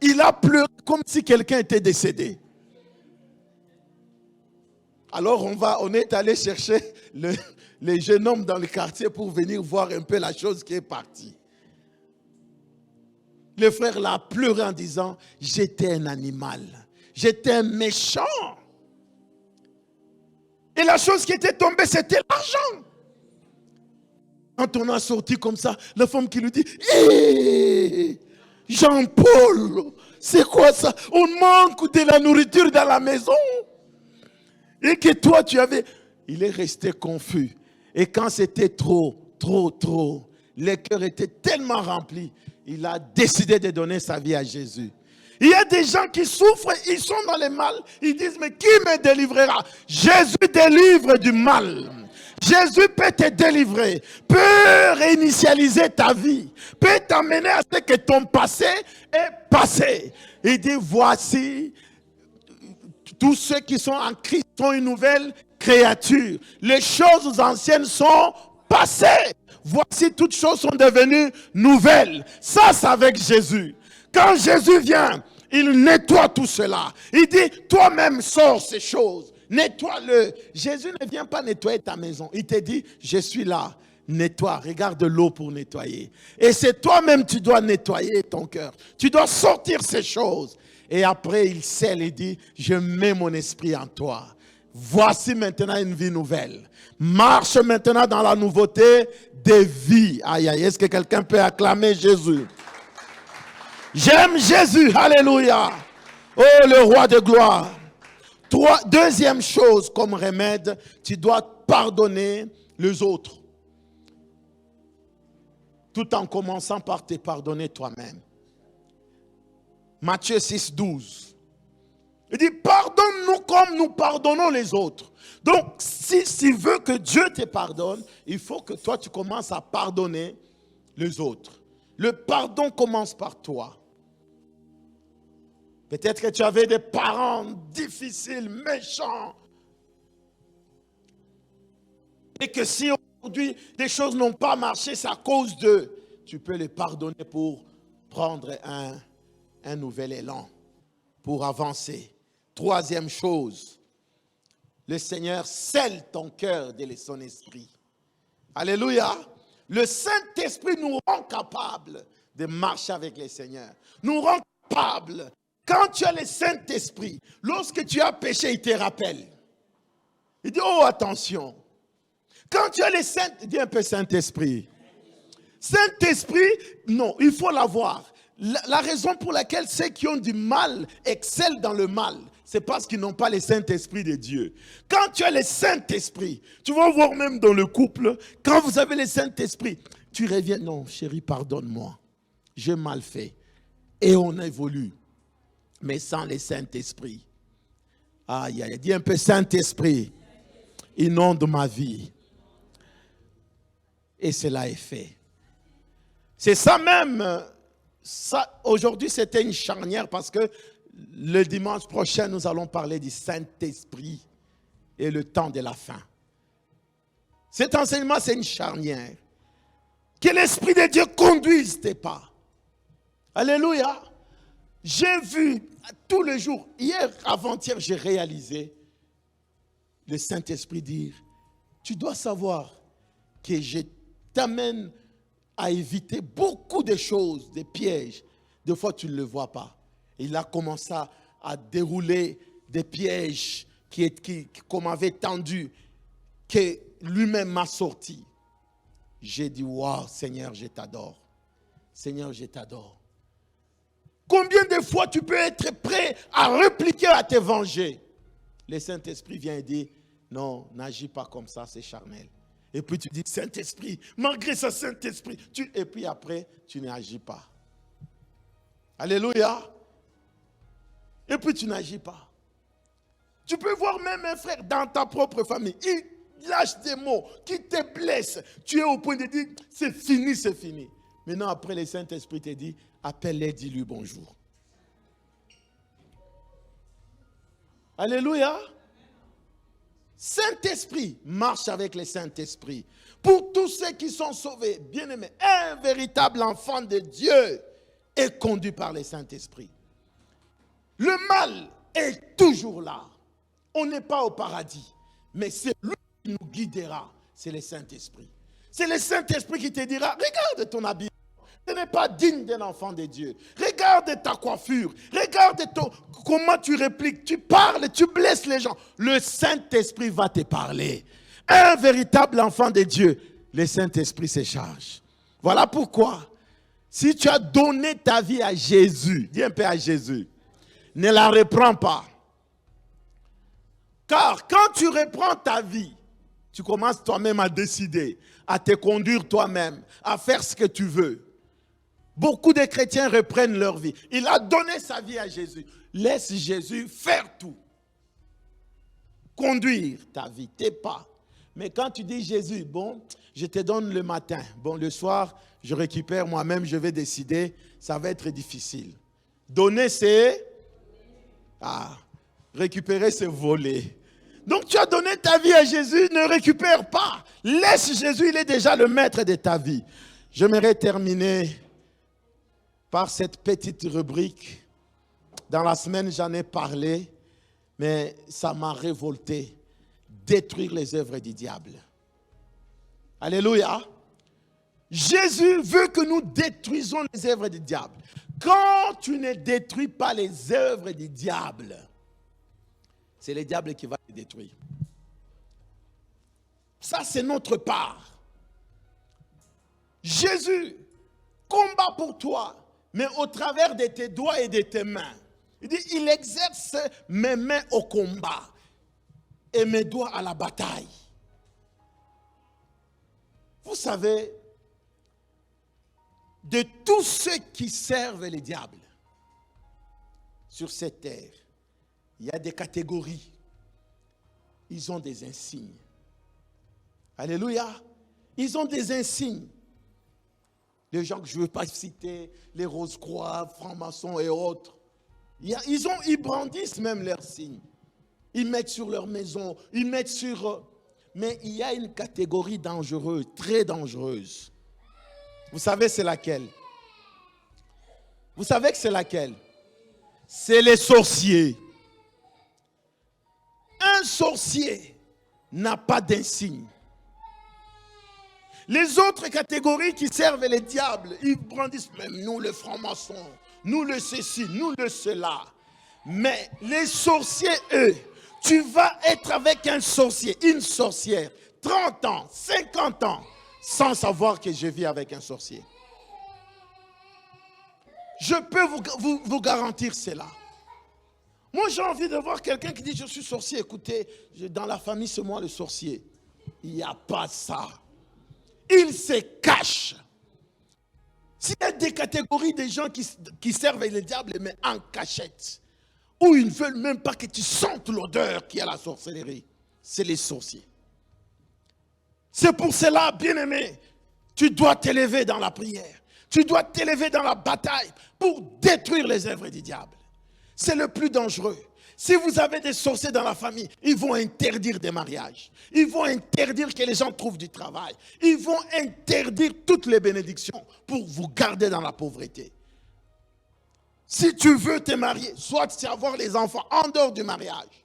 Il a pleuré comme si quelqu'un était décédé. Alors, on est allé chercher les jeunes hommes dans le quartier pour venir voir un peu la chose qui est partie. Le frère l'a pleuré en disant, j'étais un animal, j'étais un méchant. Et la chose qui était tombée, c'était l'argent. Quand on a sorti comme ça, la femme qui lui dit, hé, Jean-Paul, c'est quoi ça? On manque de la nourriture dans la maison. Et que toi, tu avais... Il est resté confus. Et quand c'était trop, le cœur était tellement rempli, il a décidé de donner sa vie à Jésus. Il y a des gens qui souffrent, ils sont dans le mal, ils disent, mais qui me délivrera? Jésus délivre du mal. Jésus peut te délivrer, peut réinitialiser ta vie, peut t'amener à ce que ton passé est passé. Il dit, voici, tous ceux qui sont en Christ sont une nouvelle créature. Les choses anciennes sont passées. Voici, toutes choses sont devenues nouvelles. Ça, c'est avec Jésus. Quand Jésus vient, il nettoie tout cela. Il dit, toi-même sors ces choses. Nettoie-le. Jésus ne vient pas nettoyer ta maison. Il te dit, je suis là. Nettoie. Regarde l'eau pour nettoyer. Et c'est toi-même tu dois nettoyer ton cœur. Tu dois sortir ces choses. Et après, il scelle et dit, je mets mon esprit en toi. Voici maintenant une vie nouvelle. Marche maintenant dans la nouveauté des vies. Aïe, aïe, est-ce que quelqu'un peut acclamer Jésus? J'aime Jésus, alléluia. Oh, le roi de gloire. Deuxième chose comme remède, tu dois pardonner les autres. Tout en commençant par te pardonner toi-même. Matthieu 6, 12. Il dit, pardonne-nous comme nous pardonnons les autres. Donc, si tu veux que Dieu te pardonne, il faut que toi, tu commences à pardonner les autres. Le pardon commence par toi. Peut-être que tu avais des parents difficiles, méchants. Et que si aujourd'hui, des choses n'ont pas marché, c'est à cause d'eux. Tu peux les pardonner pour prendre un nouvel élan, pour avancer. Troisième chose, le Seigneur scelle ton cœur de son esprit. Alléluia. Le Saint-Esprit nous rend capables de marcher avec le Seigneur. Nous rend capables. Quand tu as le Saint-Esprit, lorsque tu as péché, il te rappelle. Il dit, oh attention. Quand tu as le Saint-Esprit, dis un peu Saint-Esprit. Saint-Esprit, non, il faut l'avoir. La raison pour laquelle ceux qui ont du mal excellent dans le mal, c'est parce qu'ils n'ont pas le Saint-Esprit de Dieu. Quand tu as le Saint-Esprit, tu vas voir même dans le couple, quand vous avez le Saint-Esprit, tu reviens, non chérie, pardonne-moi, j'ai mal fait. Et on évolue. Mais sans le Saint-Esprit, aïe, aïe, dis un peu Saint-Esprit, inonde ma vie. Et cela est fait. C'est ça même. Ça, aujourd'hui, c'était une charnière parce que le dimanche prochain, nous allons parler du Saint-Esprit et le temps de la fin. Cet enseignement, c'est une charnière. Que l'Esprit de Dieu conduise tes pas. Alléluia. J'ai vu tous les jours, hier, avant-hier, j'ai réalisé le Saint-Esprit dire, tu dois savoir que je t'amène à éviter beaucoup de choses, des pièges. Des fois, tu ne le vois pas. Il a commencé à dérouler des pièges qu'on m'avait tendus, que lui-même m'a sorti. J'ai dit, waouh, Seigneur, je t'adore. Seigneur, je t'adore. Combien de fois tu peux être prêt à répliquer, à te venger? Le Saint-Esprit vient et dit, non, n'agis pas comme ça, c'est charnel. Et puis tu dis, Saint-Esprit, malgré ça, Saint-Esprit. Et puis après, tu n'agis pas. Alléluia. Et puis tu n'agis pas. Tu peux voir même un frère dans ta propre famille. Il lâche des mots qui te blessent. Tu es au point de dire, c'est fini, c'est fini. Maintenant, après, le Saint-Esprit te dit, appelle-les, dis-lui bonjour. Alléluia. Saint-Esprit, marche avec le Saint-Esprit. Pour tous ceux qui sont sauvés, bien-aimés, un véritable enfant de Dieu est conduit par le Saint-Esprit. Le mal est toujours là. On n'est pas au paradis, mais c'est lui qui nous guidera. C'est le Saint-Esprit. C'est le Saint-Esprit qui te dira, regarde ton habit. Ce n'est pas digne d'un enfant de Dieu. Regarde ta coiffure. Regarde comment tu répliques. Tu parles, tu blesses les gens. Le Saint-Esprit va te parler. Un véritable enfant de Dieu, le Saint-Esprit se charge. Voilà pourquoi, si tu as donné ta vie à Jésus, dis un peu à Jésus, ne la reprends pas. Car quand tu reprends ta vie, tu commences toi-même à décider, à te conduire toi-même, à faire ce que tu veux. Beaucoup de chrétiens reprennent leur vie. Il a donné sa vie à Jésus. Laisse Jésus faire tout. Conduire ta vie, tes pas. Mais quand tu dis Jésus, bon, je te donne le matin. Bon, le soir, je récupère moi-même, je vais décider. Ça va être difficile. Donner, c'est... récupérer, c'est voler. Donc tu as donné ta vie à Jésus, ne récupère pas. Laisse Jésus, il est déjà le maître de ta vie. J'aimerais terminer par cette petite rubrique. Dans la semaine, j'en ai parlé, mais ça m'a révolté. Détruire les œuvres du diable. Alléluia. Jésus veut que nous détruisons les œuvres du diable. Quand tu ne détruis pas les œuvres du diable, c'est le diable qui va les détruire. Ça, c'est notre part. Jésus combat pour toi, mais au travers de tes doigts et de tes mains. Il dit, il exerce mes mains au combat et mes doigts à la bataille. Vous savez, de tous ceux qui servent les diables sur cette terre, il y a des catégories. Ils ont des insignes. Alléluia. Ils ont des insignes. Les gens que je ne veux pas citer, les Rose-Croix, francs-maçons et autres. Ils brandissent même leurs signes. Ils mettent sur leur maison, ils mettent sur... Mais il y a une catégorie dangereuse, très dangereuse. Vous savez c'est laquelle? Vous savez que c'est laquelle? C'est les sorciers. Un sorcier n'a pas d'insigne. Les autres catégories qui servent les diables, ils brandissent même nous les francs-maçons, nous le ceci, nous le cela. Mais les sorciers, eux, tu vas être avec un sorcier, une sorcière, 30 ans, 50 ans, sans savoir que je vis avec un sorcier. Je peux vous garantir cela. Moi, j'ai envie de voir quelqu'un qui dit, je suis sorcier. Écoutez, dans la famille, c'est moi le sorcier. Il n'y a pas ça. Il se cache. S'il y a des catégories de gens qui servent le diable, mais en cachette, où ils ne veulent même pas que tu sentes l'odeur qui est la sorcellerie, c'est les sorciers. C'est pour cela, bien-aimé, tu dois t'élever dans la prière. Tu dois t'élever dans la bataille pour détruire les œuvres du diable. C'est le plus dangereux. Si vous avez des sorciers dans la famille, ils vont interdire des mariages. Ils vont interdire que les gens trouvent du travail. Ils vont interdire toutes les bénédictions pour vous garder dans la pauvreté. Si tu veux te marier, soit avoir les enfants en dehors du mariage.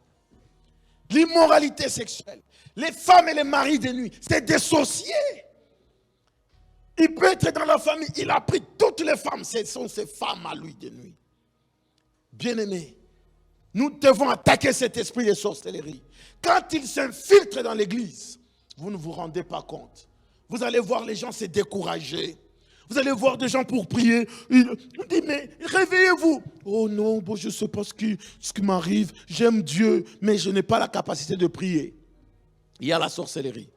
L'immoralité sexuelle. Les femmes et les maris de nuit, c'est des sorciers. Il peut être dans la famille, il a pris toutes les femmes. Ce sont ses femmes à lui de nuit. Bien-aimés, nous devons attaquer cet esprit de sorcellerie. Quand il s'infiltre dans l'église, vous ne vous rendez pas compte. Vous allez voir les gens se décourager. Vous allez voir des gens pour prier. Ils disent, mais réveillez-vous. Oh non, bon, je ne sais pas ce qui m'arrive. J'aime Dieu, mais je n'ai pas la capacité de prier. Il y a la sorcellerie.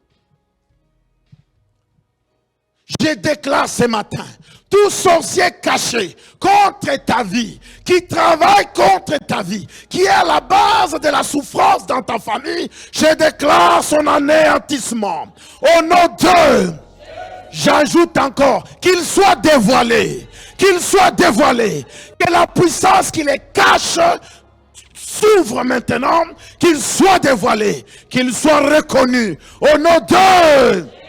Je déclare ce matin, tout sorcier caché contre ta vie, qui travaille contre ta vie, qui est à la base de la souffrance dans ta famille, je déclare son anéantissement. Au nom de, j'ajoute encore, qu'il soit dévoilé, que la puissance qui les cache s'ouvre maintenant, qu'il soit dévoilé, qu'il soit reconnu. Au nom de...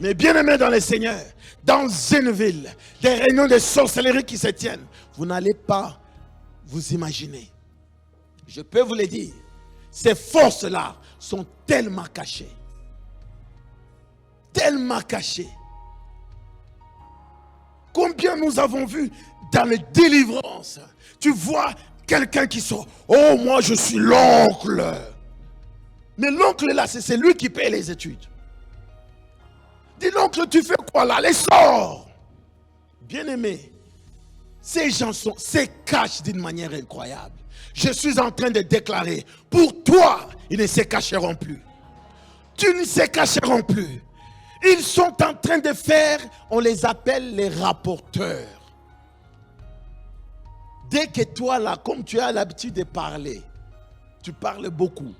Mais bien aimés dans le Seigneur, dans une ville, des réunions de sorcellerie qui se tiennent, vous n'allez pas vous imaginer. Je peux vous le dire, ces forces-là sont tellement cachées. Tellement cachées. Combien nous avons vu dans les délivrances, tu vois quelqu'un qui sort, oh moi je suis l'oncle. Mais l'oncle là, c'est lui qui paye les études. Dis l'oncle, tu fais quoi là? Les sorts. Bien-aimé, ces gens se cachent d'une manière incroyable. Je suis en train de déclarer, pour toi, ils ne se cacheront plus. Tu ne se cacheront plus. Ils sont en train de faire, on les appelle les rapporteurs. Dès que toi là, comme tu as l'habitude de parler, tu parles beaucoup.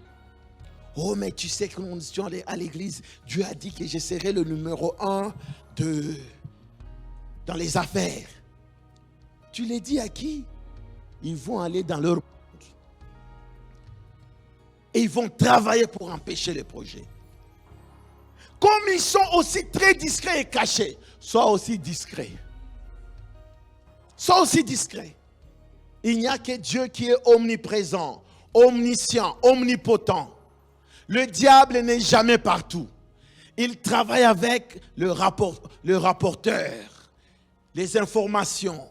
Oh, mais tu sais que quand nous sommes à l'église, Dieu a dit que je serai le numéro 1 dans les affaires. Tu les dis à qui? Ils vont aller dans leur monde. Et ils vont travailler pour empêcher les projets. Comme ils sont aussi très discrets et cachés, sois aussi discret. Sois aussi discret. Il n'y a que Dieu qui est omniprésent, omniscient, omnipotent. Le diable n'est jamais partout. Il travaille avec le rapporteur, les informations.